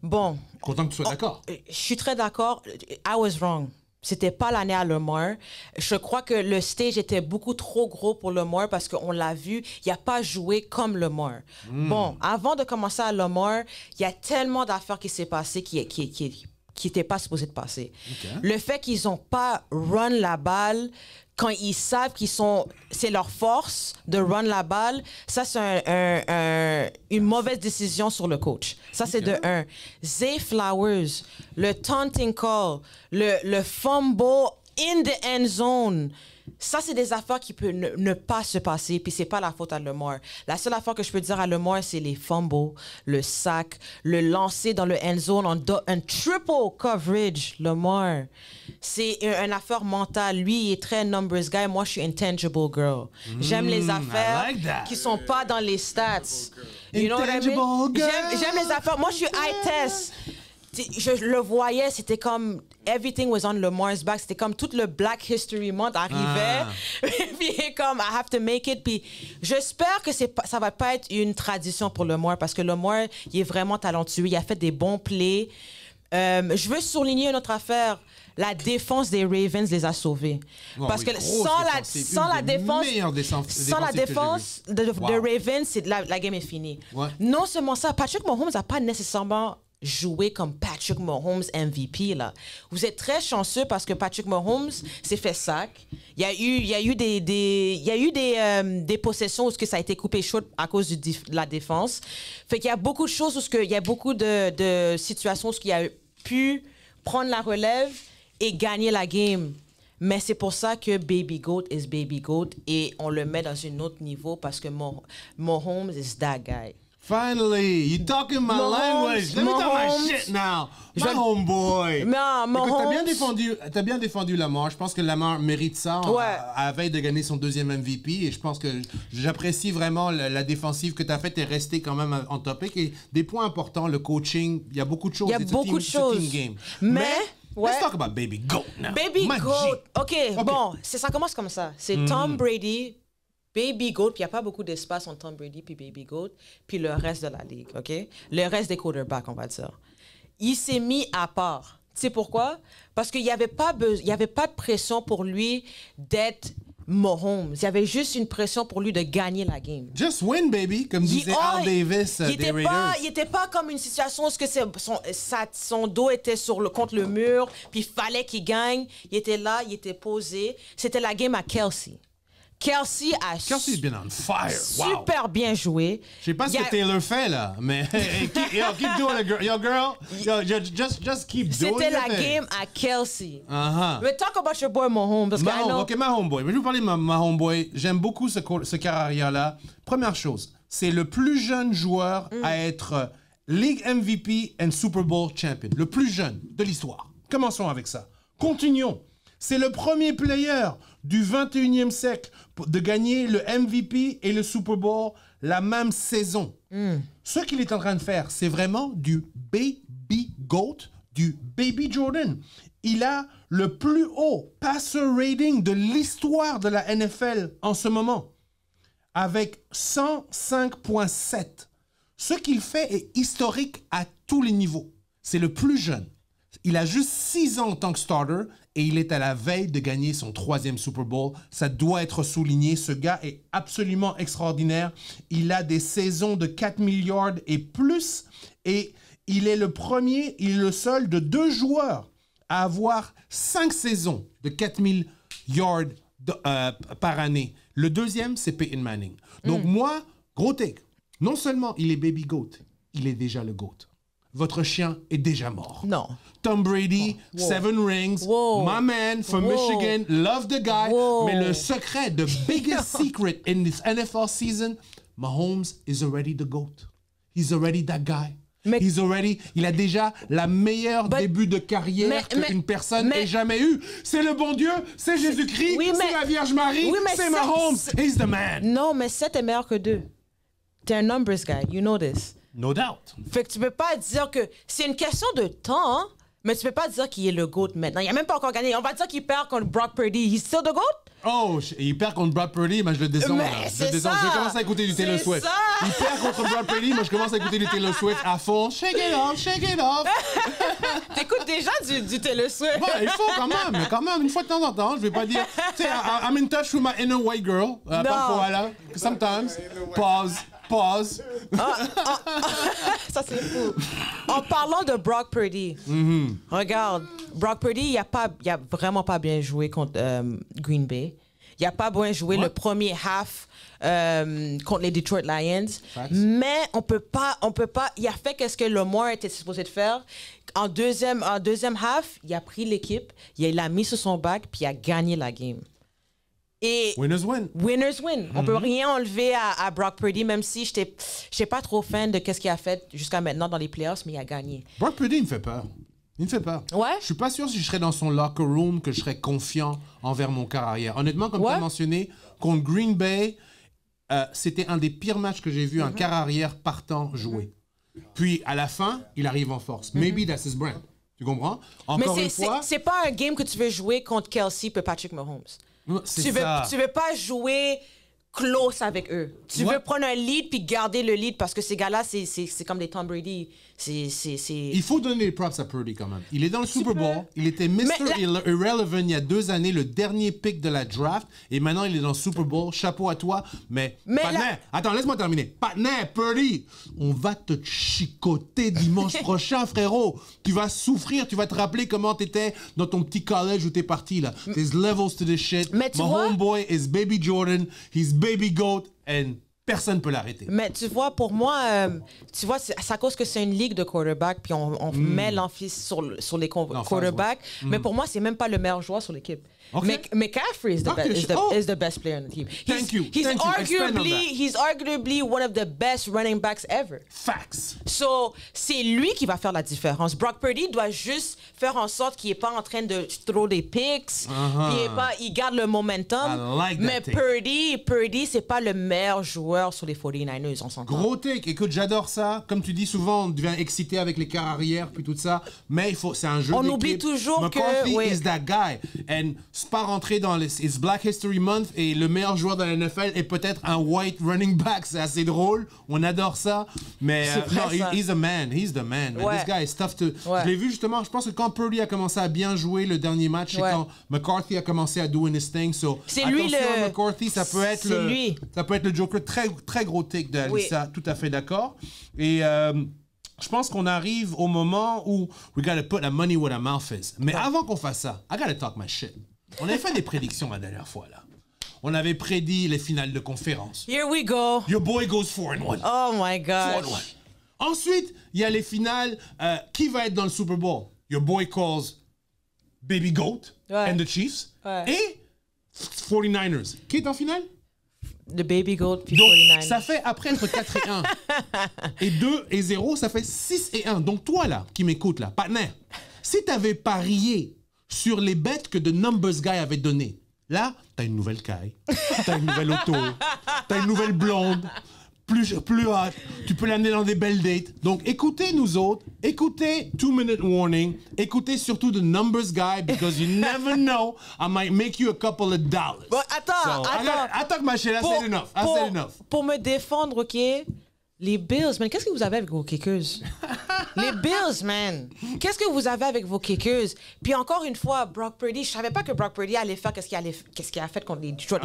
Bon. Content que tu sois d'accord. Je suis très d'accord. I was wrong. C'était pas l'année à Lamar. Je crois que le stage était beaucoup trop gros pour Lamar parce qu'on l'a vu, il n'a pas joué comme Lamar. Bon, avant de commencer à Lamar, il y a tellement d'affaires qui s'est passées qui n'étaient pas supposées de passer. Le fait qu'ils n'ont pas run la balle quand ils savent c'est leur force de run la balle, ça, c'est une mauvaise décision sur le coach. Ça, c'est de un. Zay Flowers, le taunting call, le fumble in the end zone, ça, c'est des affaires qui peuvent ne pas se passer, puis c'est pas la faute à Lamar. La seule affaire que je peux dire à Lamar, c'est les fumbles, le sac, le lancer dans le end zone en triple coverage. Lamar, c'est une affaire mentale. Lui, il est très numbers guy. Moi, je suis intangible girl. J'aime les affaires qui sont pas dans les stats. You know what I mean? J'aime les affaires. Moi, je suis eye test. Je le voyais, c'était comme everything was on Lamar's back. C'était comme tout le Black History Month arrivait. Puis comme I have to make it. Puis j'espère que ça va pas être une tradition pour Lamar parce que Lamar, il est vraiment talentueux. Il a fait des bons plays. Je veux souligner une autre affaire. La défense des Ravens les a sauvés. Parce que sans la défense de Ravens, la game est finie. Non seulement ça, Patrick Mahomes n'a pas nécessairement jouer comme Patrick Mahomes MVP là. Vous êtes très chanceux parce que Patrick Mahomes s'est fait sac. Il y a eu des possessions où ça a été coupé chaud à cause de la défense. Fait qu'il y a beaucoup de choses il y a beaucoup de situations où il a pu prendre la relève et gagner la game. Mais c'est pour ça que Baby Goat is Baby Goat et on le met dans un autre niveau parce que Mahomes is that guy. Finally, you talking my language. Let me talk my shit now. My homeboy. T'as bien défendu Lamar. Je pense que Lamar mérite ça à la veille de gagner son deuxième MVP. Et je pense que j'apprécie vraiment la défensive que t'as faite et rester quand même en topic. Et des points importants, le coaching, il y a beaucoup de choses. Il y a beaucoup de choses. Team game. Mais let's talk about Baby Goat now. Baby Goat. OK, bon, ça commence comme ça. C'est Tom Brady, Baby Goat, puis il n'y a pas beaucoup d'espace entre Tom Brady puis Baby Goat, puis le reste de la ligue, OK? Le reste des quarterbacks, on va dire. Il s'est mis à part. Tu sais pourquoi? Parce qu'il n'y avait pas de pression pour lui d'être Mahomes. Il y avait juste une pression pour lui de gagner la game. Just win, baby, comme disait Al Davis des Raiders. Il n'était pas comme une situation où son dos était contre le mur, puis il fallait qu'il gagne. Il était là, il était posé. C'était la game à Kelsey. Kelsey est bien on fire. Super bien joué. Je sais pas ce que Taylor fait là, mais keep doing it, girl. Yo, girl, just keep doing it. C'était la game à Kelsey. Mais talk about your boy Mahomes. Parce OK, ma homeboy. Je vais vous parler de ma homeboy. J'aime beaucoup ce carrière-là. Première chose, c'est le plus jeune joueur à être League MVP and Super Bowl champion. Le plus jeune de l'histoire. Commençons avec ça. Continuons. C'est le premier player du 21e siècle de gagner le MVP et le Super Bowl la même saison. Ce qu'il est en train de faire, c'est vraiment du baby GOAT, du baby Jordan. Il a le plus haut passer rating de l'histoire de la NFL en ce moment, avec 105.7. Ce qu'il fait est historique à tous les niveaux. C'est le plus jeune. Il a juste 6 ans en tant que starter et il est à la veille de gagner son 3e Super Bowl. Ça doit être souligné. Ce gars est absolument extraordinaire. Il a des saisons de 4000 yards et plus. Et il est le seul de 2 joueurs à avoir 5 saisons de 4000 yards par année. Le deuxième, c'est Peyton Manning. Donc moi, gros take. Non seulement il est baby GOAT, il est déjà le GOAT. Votre chien est déjà mort. Non. Tom Brady, 7 rings, my man from Michigan, love the guy. Mais le secret, the biggest secret in this NFL season, Mahomes is already the GOAT. He's already that guy. Il a déjà la meilleure début de carrière qu'une personne ait jamais eu. C'est le bon Dieu, c'est Jésus-Christ, c'est la Vierge Marie, c'est Mahomes. He's the man. Non, mais 7 est meilleur que 2. T'es un numbers guy, you know this. No doubt. Fait que tu peux pas dire que c'est une question de temps, hein, mais tu peux pas dire qu'il est le GOAT maintenant. Il a même pas encore gagné. On va dire qu'il perd contre Brock Purdy. He's still the GOAT? Oh, il perd contre Brock Purdy, mais je le descends. Je commence à écouter du Taylor Swift. Il perd contre Brock Purdy, mais je commence à écouter du Taylor Swift à fond. Shake it off, shake it off. T'écoutes déjà du Taylor Swift. Ouais, il faut quand même, une fois de temps en temps. Je vais pas dire, tu sais, I'm in touch with my inner white girl. Parfois, là. Sometimes. Pause. Ça, c'est fou. En parlant de Brock Purdy, regarde, Brock Purdy, il a vraiment pas bien joué contre Green Bay. Il a pas bien joué le premier half contre les Detroit Lions. Facts. Mais on peut pas. Il a fait qu'est-ce que Lamar était supposé de faire. En deuxième half, il a pris l'équipe, il l'a mis sur son back, puis il a gagné la game. Et winners win. Winners win. On peut rien enlever à Brock Purdy, même si je n'étais pas trop fan de ce qu'il a fait jusqu'à maintenant dans les playoffs, mais il a gagné. Brock Purdy, il me fait peur. Ouais. Je suis pas sûr si je serais dans son locker room que je serais confiant envers mon carrière. Honnêtement, comme tu as mentionné, contre Green Bay, c'était un des pires matchs que j'ai vu un carrière partant jouer. Puis, à la fin, il arrive en force. Maybe that's his brand. Tu comprends? Encore une fois... c'est pas un game que tu veux jouer contre Kelsey et Patrick Mahomes. Tu veux pas jouer close avec eux. Tu veux prendre un lead puis garder le lead parce que ces gars-là, c'est comme des Tom Brady. Il faut donner les props à Purdy quand même. Il est dans le Super Bowl. Il était Mr. Irrelevant il y a 2 années, le dernier pick de la draft. Et maintenant, il est dans le Super Bowl. Chapeau à toi. Mais attends, laisse-moi terminer. Partner, Purdy, on va te chicoter dimanche prochain, frérot. Tu vas souffrir. Tu vas te rappeler comment t'étais dans ton petit college où t'es parti, là. There's levels to this shit. My homeboy is baby Jordan. He's baby GOAT. And... personne ne peut l'arrêter. Mais tu vois, pour moi, c'est à cause que c'est une ligue de quarterbacks, puis on met l'emphasis sur les quarterbacks. Mais pour moi, c'est même pas le meilleur joueur sur l'équipe. Okay. McCaffrey is the best player on the team. He's arguably one of the best running backs ever. Facts. So, c'est lui qui va faire la différence. Brock Purdy doit juste faire en sorte qu'il n'est pas en train de throw des picks. Il garde le momentum. I like that mais Purdy, c'est pas le meilleur joueur joueurs sur les 49ers, on s'entend. Gros take. Écoute, j'adore ça. Comme tu dis souvent, on devient excité avec les quarts arrière puis tout ça. Mais c'est un jeu d'équipe. On oublie toujours McCarthy que... is that guy. And c'est pas rentrer dans It's Black History Month et le meilleur joueur de la NFL est peut-être un white running back. C'est assez drôle. On adore ça. Mais non, he's the man. He's the man. This guy is tough to... Je l'ai vu justement, je pense que quand Purdy a commencé à bien jouer le dernier match, c'est quand McCarthy a commencé à doing his thing. So, c'est lui le... McCarthy, ça peut être le Joker. Très, très gros take de Alyssa. Tout à fait d'accord. Et je pense qu'on arrive au moment où we gotta put our money where our mouth is. Mais avant qu'on fasse ça, I gotta talk my shit. On avait fait des prédictions la dernière fois, là. On avait prédit les finales de conférence. Here we go. Your boy goes 4-1. Oh my gosh. 4-1. Ensuite, il y a les finales. Qui va être dans le Super Bowl? Your boy calls Baby Goat and the Chiefs. Et 49ers. Qui est en finale? The Baby Goat puis Donc, 49ers. ça fait, après être 4-1 et 2-0, ça fait 6-1. Donc, toi, là, qui m'écoutes, là, partenaire, si tu avais parié sur les bêtes que The Numbers Guy avait données, là, t'as une nouvelle caille, t'as une nouvelle auto, t'as une nouvelle blonde, plus hot, tu peux l'amener dans des belles dates. Donc, écoutez nous autres, écoutez 2-Minute Warning, écoutez surtout The Numbers Guy, because you never know, I might make you a couple of dollars. Bon, attends. Ma chérie, that's enough. Pour me défendre, OK, les Bills, man, qu'est-ce que vous avez avec vos kickers? Les Bills, man. Qu'est-ce que vous avez avec vos kickers? Puis encore une fois, Brock Purdy, je savais pas que Brock Purdy allait faire qu'est-ce qu'il a fait contre les Detroit.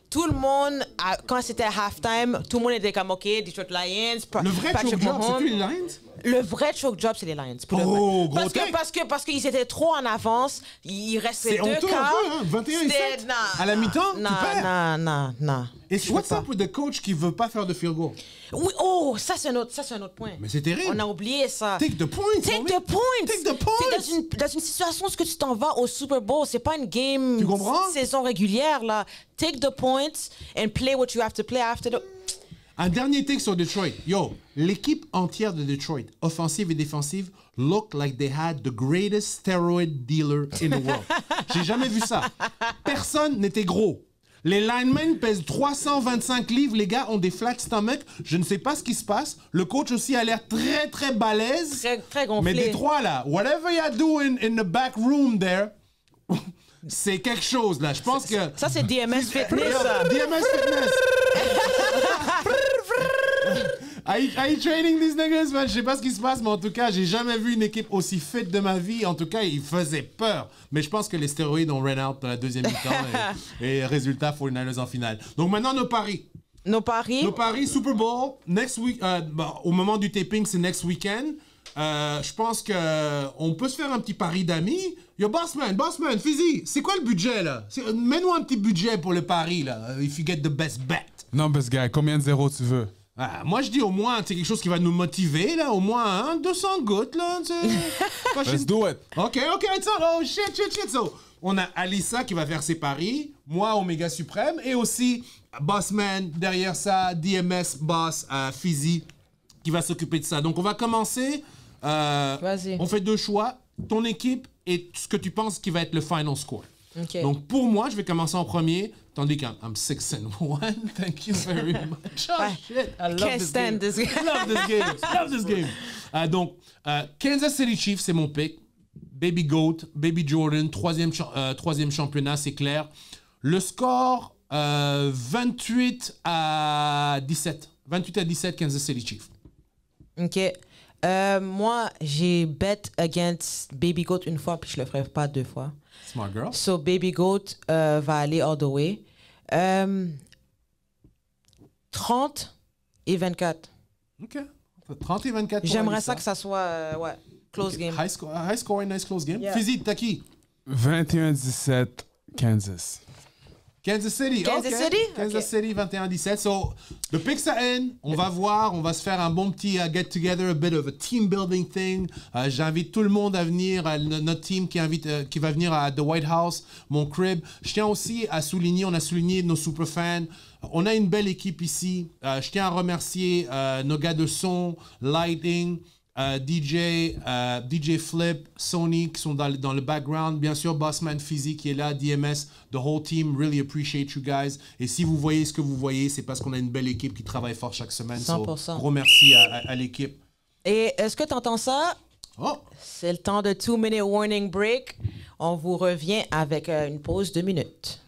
Tout le monde, quand c'était halftime, tout le monde était comme, OK, Detroit Lions, le vrai choke job, c'est les Lions? Le vrai choke job, c'est les Lions. Oh, gros take. Parce qu'ils étaient trop en avance. Il restait 2 quarts. C'est honteux un peu, hein? 21-7. À la mi-temps, tu perds. Non. Et what's up with the coach qui veut pas faire de field goal? Oui, ça c'est un autre point. Mais c'est terrible. On a oublié ça. Take the point. Take the point. Dans une situation où tu t'en vas au Super Bowl, c'est pas une game saison régulière là. Take the points and play what you have to play after the... Un dernier take sur Detroit. Yo, l'équipe entière de Detroit, offensive et défensive, look like they had the greatest steroid dealer in the world. J'ai jamais vu ça. Personne n'était gros. Les linemen pèsent 325 livres. Les gars ont des flat stomach. Je ne sais pas ce qui se passe. Le coach aussi a l'air très, très balèze. Très gonflé. Mais Détroit, là, whatever you do in the back room there, c'est quelque chose, là. Je pense que... Ça, c'est DMS Fitness. DMS Fitness. Are you training these niggas, man? Je sais pas ce qui se passe, mais en tout cas, j'ai jamais vu une équipe aussi fit de ma vie. En tout cas, ils faisaient peur. Mais je pense que les stéroïdes ont run out dans la deuxième mi-temps. et résultat, 49ers en finale. Donc maintenant, nos paris. Nos paris, Super Bowl, next week. Au moment du taping, c'est next weekend. Je pense qu'on peut se faire un petit pari d'amis. Yo, Bossman, Fizzy, c'est quoi le budget, là? Mets-nous un petit budget pour le pari, là. If you get the best bet. Numbers Guy, combien de zéros tu veux? Moi, je dis au moins, c'est quelque chose qui va nous motiver, là. Au moins, 200 gouttes, là. Let's do it. OK, it's all. Oh, shit. So, on a Alyssa qui va faire ses paris. Moi, Omega Suprême. Et aussi, Bossman, derrière ça, DMS, Boss, Fizzy, qui va s'occuper de ça. Donc, on va commencer. Vas-y. On fait 2 choix. Ton équipe et ce que tu penses qui va être le final score. Okay. Donc, pour moi, je vais commencer en premier, tandis que I'm 6-1. Thank you very much. Oh, shit. I love this game. Love this game. Donc, Kansas City Chiefs, c'est mon pick. Baby Goat, Baby Jordan, troisième championnat, c'est clair. Le score, 28 à 17. 28 à 17, Kansas City Chiefs. OK. Moi, j'ai bet against Baby Goat une fois, puis je le ferai pas 2 fois. Smart girl. So, Baby Goat va aller all the way. 30 et 24. OK. 30 et 24. J'aimerais ça que ça soit close game. High scoring, nice close game. Yeah. Fizzy, t'as qui? 21-17, Kansas. Kansas City, Kansas City, 21-17. So, the picks are in. On va voir. On va se faire un bon petit get together, a bit of a team building thing. J'invite tout le monde à venir. Notre team qui va venir à The White House, mon crib. Je tiens aussi à souligner, on a souligné nos super fans. On a une belle équipe ici. Je tiens à remercier nos gars de son, lighting, DJ Flip, Sony qui sont dans le background. Bien sûr, Bossman Fizzy qui est là, DMS, the whole team. Really appreciate you guys. Et si vous voyez ce que vous voyez, c'est parce qu'on a une belle équipe qui travaille fort chaque semaine. 100%. So, gros merci à l'équipe. Et est-ce que tu entends ça? Oh! C'est le temps de 2-minute warning break. On vous revient avec une pause de 2 minutes.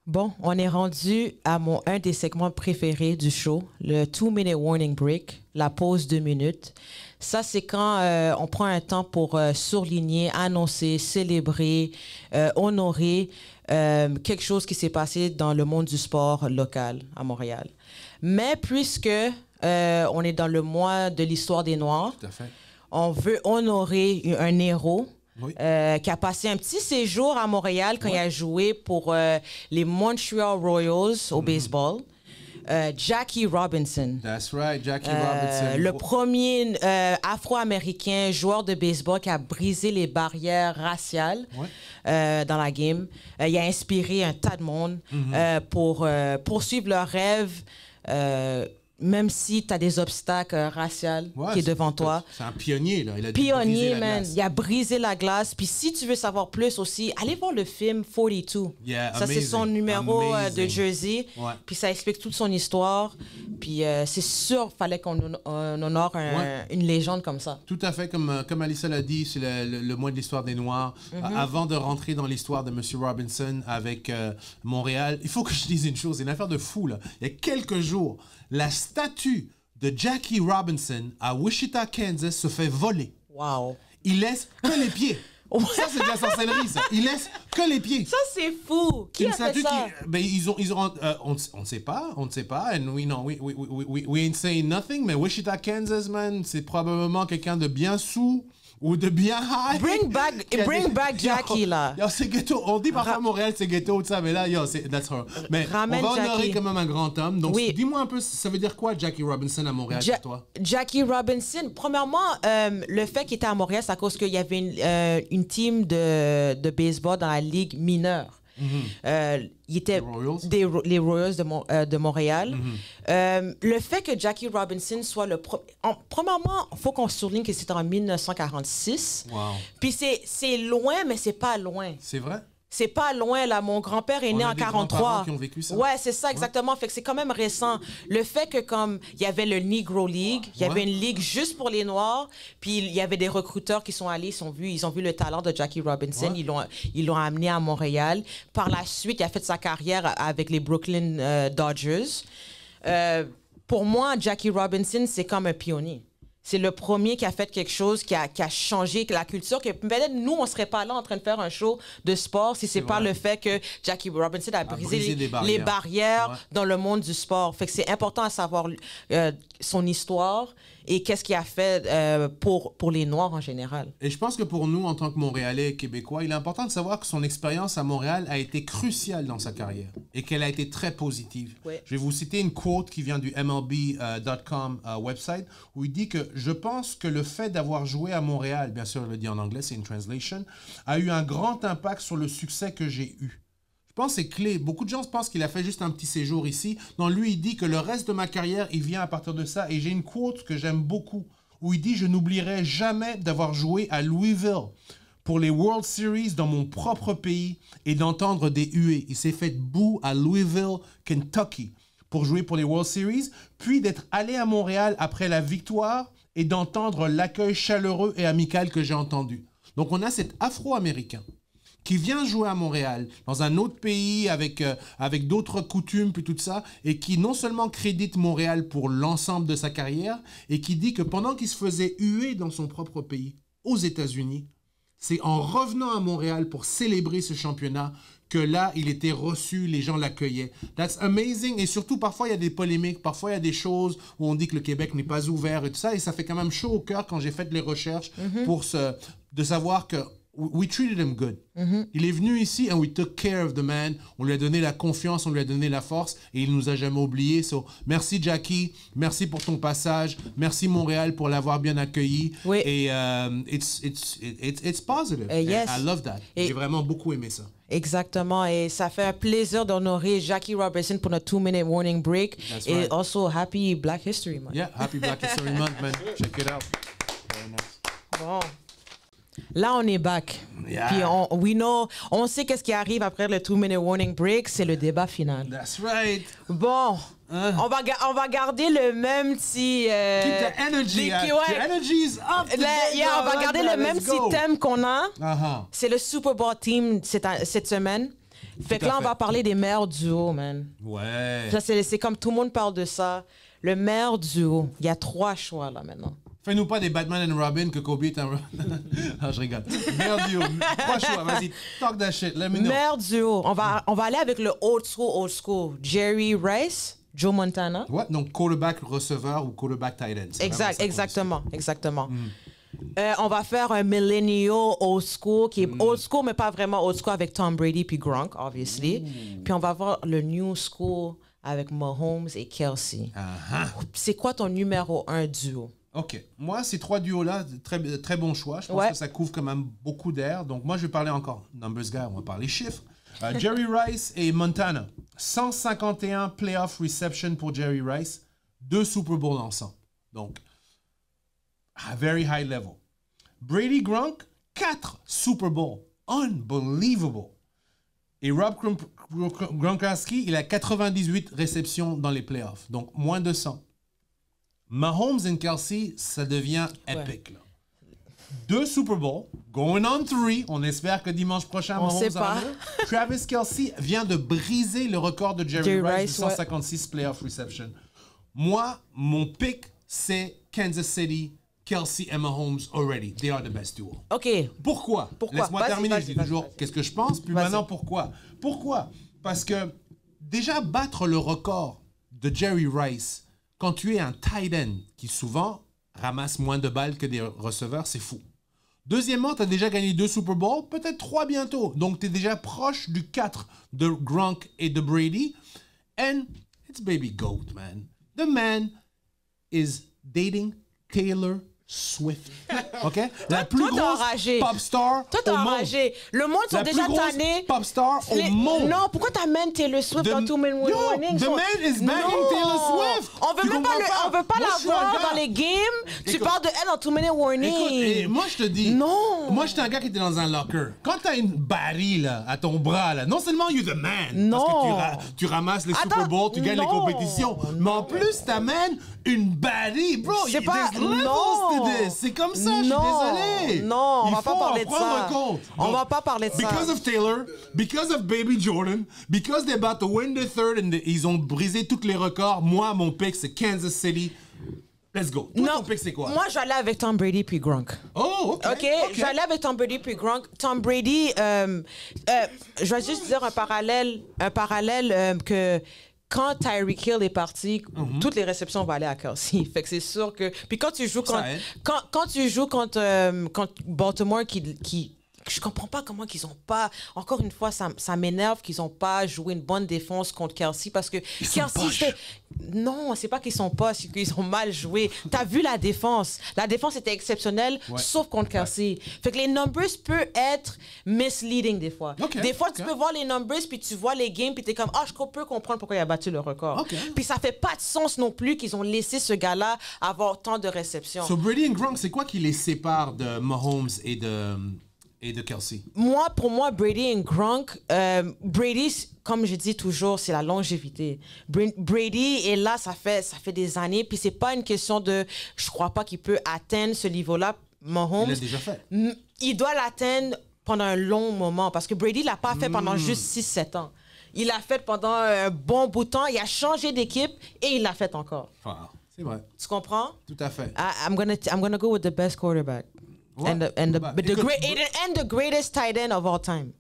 Bon, on est rendu à un des segments préférés du show, le 2-minute warning break, la pause 2 minutes. Ça, c'est quand on prend un temps pour surligner, annoncer, célébrer, honorer quelque chose qui s'est passé dans le monde du sport local à Montréal. Mais puisque on est dans le mois de l'histoire des Noirs, Tout à fait. on veut honorer un héros. Oui. Qui a passé un petit séjour à Montréal quand il a joué pour les Montreal Royals au baseball. Jackie Robinson. That's right, Jackie Robinson. Le premier Afro-Américain joueur de baseball qui a brisé les barrières raciales dans la game. Il a inspiré un tas de monde pour poursuivre leurs rêves. Même si tu as des obstacles raciaux qui est devant toi. C'est un pionnier, là. Il a Pionnier, man. Il a brisé la glace. Puis si tu veux savoir plus aussi, allez voir le film 42. Yeah, ça, c'est son numéro de Jersey. Ouais. Puis ça explique toute son histoire. Puis c'est sûr qu'il fallait qu'on honore une légende comme ça. Tout à fait, comme Alyssa l'a dit, c'est le mois de l'histoire des Noirs. Avant de rentrer dans l'histoire de M. Robinson avec Montréal, il faut que je dise une chose, c'est une affaire de fou, là. Il y a quelques jours, la statue de Jackie Robinson à Wichita, Kansas se fait voler. Wow. Il laisse que les pieds. Ça, c'est de la sorcellerie, ça. Il laisse que les pieds. Ça, c'est fou. Qui a fait ça? On ne sait pas. And we ain't saying nothing, mais Wichita, Kansas, man, c'est probablement quelqu'un de bien sous ou de bien high. Bring back Jackie, là. Yo, c'est ghetto. On dit parfois Montréal, c'est ghetto, tout ça, mais là, that's her. Mais Ramène on va honorer Jackie. quand même un grand homme. Donc, Oui. dis-moi un peu, ça veut dire quoi, Jackie Robinson à Montréal, pour toi? Jackie Robinson, premièrement, le fait qu'il était à Montréal, c'est à cause qu'il y avait une team de baseball dans la ligue mineure. Il était les Royals de Montréal. Le fait que Jackie Robinson soit le premièrement, il faut qu'on souligne que c'était en 1946. Wow. Puis c'est loin, mais c'est pas loin. C'est vrai? C'est pas loin, là. Mon grand-père est né en 43. Qui ont vécu ça. Ouais, c'est ça, exactement. Fait que c'est quand même récent. Le fait que, comme, il y avait le Negro League, il y avait une ligue juste pour les Noirs, puis il y avait des recruteurs qui sont allés, ils ont vu le talent de Jackie Robinson, ils l'ont amené à Montréal. Par la suite, il a fait sa carrière avec les Brooklyn Dodgers. Pour moi, Jackie Robinson, c'est comme un pionnier. C'est le premier qui a fait quelque chose qui a changé la culture. Que peut-être nous, on ne serait pas là en train de faire un show de sport si c'est pas le fait que Jackie Robinson a brisé les barrières dans le monde du sport. Fait que c'est important à savoir son histoire et qu'est-ce qu'il a fait pour les Noirs en général. Et je pense que pour nous, en tant que Montréalais et Québécois, il est important de savoir que son expérience à Montréal a été cruciale dans sa carrière et qu'elle a été très positive. Oui. Je vais vous citer une quote qui vient du MLB.com website où il dit que « Je pense que le fait d'avoir joué à Montréal, bien sûr, il le dit en anglais, c'est une translation, a eu un grand impact sur le succès que j'ai eu. » Je pense que c'est clé. Beaucoup de gens pensent qu'il a fait juste un petit séjour ici. Non, lui, il dit que le reste de ma carrière, il vient à partir de ça. Et j'ai une quote que j'aime beaucoup, où il dit « Je n'oublierai jamais d'avoir joué à Louisville pour les World Series dans mon propre pays et d'entendre des huées. » Il s'est fait debout à Louisville, Kentucky, pour jouer pour les World Series, puis d'être allé à Montréal après la victoire et d'entendre l'accueil chaleureux et amical que j'ai entendu. Donc, on a cet Afro-Américain qui vient jouer à Montréal, dans un autre pays, avec d'autres coutumes, puis tout ça, et qui non seulement crédite Montréal pour l'ensemble de sa carrière, et qui dit que pendant qu'il se faisait huer dans son propre pays, aux États-Unis, c'est en revenant à Montréal pour célébrer ce championnat que là, il était reçu, les gens l'accueillaient. That's amazing. Et surtout, parfois, il y a des polémiques, parfois, il y a des choses où on dit que le Québec n'est pas ouvert et tout ça, et ça fait quand même chaud au cœur quand j'ai fait les recherches de savoir que we treated him good. Il est venu ici and we took care of the man. On lui a donné la confiance, on lui a donné la force et il nous a jamais oubliés. So, merci Jackie, merci pour ton passage, merci Montréal pour l'avoir bien accueilli. Oui. Et it's positive. Yes. I love that. J'ai vraiment beaucoup aimé ça. Exactement, et ça fait un plaisir d'honorer Jackie Robinson pour notre 2-minute warning break. That's et right. also Happy Black History Month. Yeah, happy Black History Month, man. Check it out. Very nice. Bon. Là, on est back. Yeah. Puis on sait qu'est-ce qui arrive après le 2-minute warning break, c'est le débat final. That's right. Bon, on va garder le même petit... Keep the energy. The energy is up. On va garder le même petit thème qu'on a. C'est le Super Bowl team cette semaine. Fait que là, on va parler des meilleurs duos, man. Ouais. Ça, c'est comme tout le monde parle de ça. Le meilleur duo. Il y a 3 choix, là, maintenant. Fais-nous pas des Batman and Robin que Kobe est un... Ah, je rigole. Meilleur duo. 3 choix, vas-y. Talk that shit. Let me know. Meilleur duo. On va aller avec le old school. Jerry Rice, Joe Montana. Ouais, donc quarterback receveur ou quarterback tight end. Exactement. On va faire un millennial old school qui est old school, mais pas vraiment old school avec Tom Brady puis Gronk, obviously. Puis on va voir le new school avec Mahomes et Kelsey. C'est quoi ton numéro 1 duo? OK. Moi, ces 3 duos-là, très, très bon choix. Je pense que ça couvre quand même beaucoup d'air. Donc, moi, je vais parler encore numbers guy, on va parler chiffres. Jerry Rice et Montana. 151 playoff reception pour Jerry Rice. 2 Super Bowl ensemble. Donc, a very high level. Brady Gronk, 4 Super Bowl. Unbelievable. Et Rob Gronkowski, il a 98 réceptions dans les playoffs. Donc, moins de 100. Mahomes et Kelsey, ça devient épique. Là. 2 Super Bowl, going on 3. On espère que dimanche prochain, on Mahomes sait pas. Travis Kelsey vient de briser le record de Jerry Rice de 156 playoff reception. Moi, mon pick, c'est Kansas City, Kelsey et Mahomes already. They are the best duo. OK. Pourquoi? Laisse-moi terminer. Je dis toujours qu'est-ce que je pense, puis maintenant pourquoi? Pourquoi? Parce que déjà battre le record de Jerry Rice quand tu es un tight end qui souvent ramasse moins de balles que des receveurs, c'est fou. Deuxièmement, tu as déjà gagné 2 Super Bowls, peut-être 3 bientôt. Donc, tu es déjà proche du 4 de Gronk et de Brady. And it's baby GOAT, man. The man is dating Taylor Swift. OK? La plus grosse pop star au monde. Enragé. Le monde sont déjà tannés. Pop star au monde. Non, pourquoi t'amènes Taylor Swift dans tout le monde? The man is banging Taylor Swift. On veut pas la voir dans les games. Tu parles de elle dans Too Many Warning. Écoute, moi je te dis. Non. Moi j'étais un gars qui était dans un locker. Quand t'as une barille là, à ton bras là, non seulement you're the man. Non. Parce que tu ramasses les Super Bowls, tu gagnes les compétitions. Mais en plus t'amènes une barille, bro. C'est pas. Non. C'est comme ça, je suis désolé. Non, on va pas parler de ça. On va pas parler de ça. Because of Taylor, because of Baby Jordan, because they're about to win the third and ils ont brisé tous les records, moi, mon pick, c'est Kansas City. Let's go. Toi, ton pick, c'est quoi? Moi, je vais aller avec Tom Brady puis Gronk. Oh, OK. Je vais aller avec Tom Brady puis Gronk. Tom Brady, je vais juste dire un parallèle que... Quand Tyreek Hill est parti, toutes les réceptions vont aller à Kelsey. Fait que c'est sûr que... Puis quand tu joues contre Baltimore qui je comprends pas comment qu'ils ont pas... Encore une fois, ça m'énerve qu'ils ont pas joué une bonne défense contre Kelsey parce que Kelsey... Non, c'est pas qu'ils sont pas, c'est qu'ils ont mal joué. T'as vu la défense. La défense était exceptionnelle, sauf contre Kelsey. Fait que les numbers peuvent être misleading des fois. Des fois, tu peux voir les numbers, puis tu vois les games, puis t'es comme, je peux comprendre pourquoi il a battu le record. Puis ça fait pas de sens non plus qu'ils ont laissé ce gars-là avoir tant de réceptions. So Brady et Gronk, c'est quoi qui les sépare de Mahomes et de Kelsey? Pour moi, Brady et Gronk, Brady, comme je dis toujours, c'est la longévité. Brady est là, ça fait des années, puis c'est pas une question de, je crois pas qu'il peut atteindre ce niveau-là. Mahomes, il l'a déjà fait. Il doit l'atteindre pendant un long moment, parce que Brady l'a pas fait pendant juste 6-7 ans. Il l'a fait pendant un bon bout de temps, il a changé d'équipe et il l'a fait encore. C'est vrai. Tu comprends? Tout à fait. I'm gonna go with the best quarterback. And the greatest tight end of all time.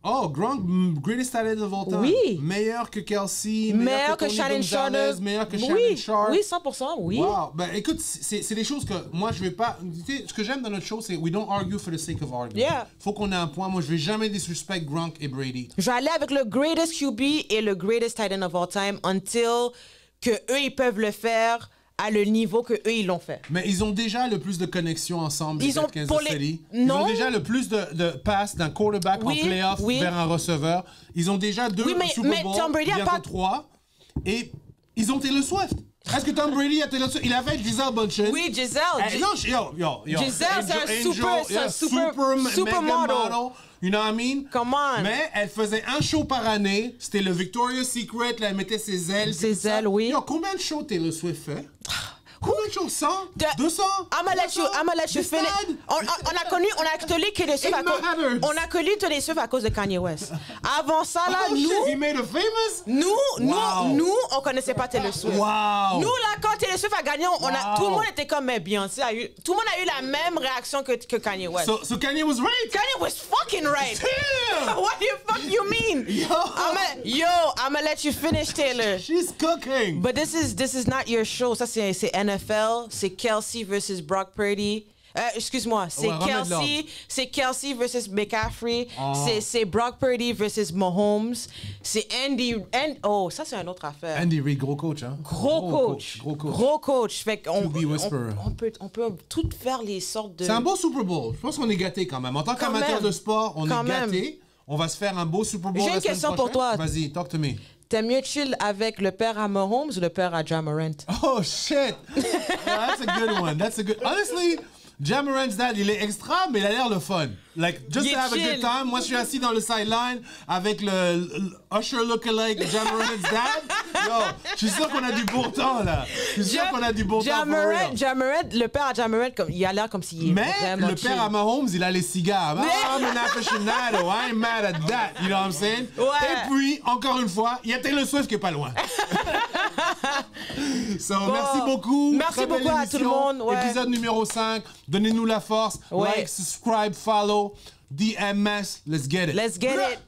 Oh, Gronk, greatest talent of all time. Oui. Meilleur que Kelsey, Meilleur que Tony Shannon Gonzalez, Sharp. meilleur que Oui, Shannon Sharp. oui, 100%, oui. Wow. Ben, écoute, c'est des choses que moi, je vais pas... Tu sais, ce que j'aime dans notre show, c'est we don't argue for the sake of arguing. Yeah. Faut qu'on ait un point. Moi, je vais jamais disrespect Gronk et Brady. Je vais aller avec le greatest QB et le greatest tight end of all time until que eux, ils peuvent le faire à le niveau que eux ils l'ont fait. Mais ils ont déjà le plus de connexions ensemble. Ils ont pour les... Ils ont déjà le plus de passes d'un quarterback en playoff vers un receveur. Ils ont déjà 2 Super Bowl, Tom Brady bientôt 3. Et ils ont Taylor Swift. Est-ce que Tom Brady a Taylor Swift? Il avait Gisele Bundchen. Oui, Gisele. Yo. Gisele, c'est un super model. You know what I mean? Come on. Mais elle faisait un show par année. C'était le Victoria's Secret. Là, elle mettait ses ailes. Ses ailes, oui. Yo, combien de shows Taylor Swift fait? Combien de shows? 100? 200? I'ma let you finish. On a connu Taylor Swift à cause... On a connu Taylor Swift à cause de Kanye West. Avant ça, là, he made her famous? Nous, on connaissait pas Taylor Swift. Wow. Nous, là, quand Taylor Swift a gagné, tout le monde était comme, mais Beyoncé a eu... Tout le monde a eu la même réaction que Kanye West. So Kanye was right? Kanye was fucking right. Damn! What the fuck you mean? I'ma let you finish, Taylor. She's cooking. But this is not your show. Ça, c'est NFL. C'est Kelsey versus Brock Purdy. Excuse-moi, c'est Kelsey versus McCaffrey. C'est Brock Purdy versus Mahomes. C'est ça, c'est une autre affaire. Andy Reid, gros coach, hein? Gros coach. Fait qu'on on peut tout faire les sortes de... C'est un beau Super Bowl. Je pense qu'on est gâtés quand même. En tant qu'amateur de sport, on est gâtés. On va se faire un beau Super Bowl. J'ai une question pour toi. Vas-y, talk to me. T'aimes mieux chill avec le père à Mahomes ou le père à Ja Morant? Oh, shit! That's a good one. Honestly, Ja Morant's dad, il est extra, mais il a l'air le fun. Like, just to have a good time. Moi, je suis assis dans le sideline avec le Usher lookalike Ja Morant's dad. Yo, je suis sûr qu'on a du bon temps, là. Je suis sûr qu'on a du bon temps. Ja Morant, le père à Ja Morant, il a l'air comme s'il est vraiment le père à Mahomes, il a les cigares. I'm an aficionado. I ain't mad at that. You know what I'm saying? Ouais. Et puis, encore une fois, il y a Taylor Swift qui est pas loin. Merci beaucoup. Merci beaucoup à tout le monde. Ouais. Épisode numéro 5. Donnez-nous la force. Ouais. Like, subscribe, follow. DMS. Let's get it. Let's get it.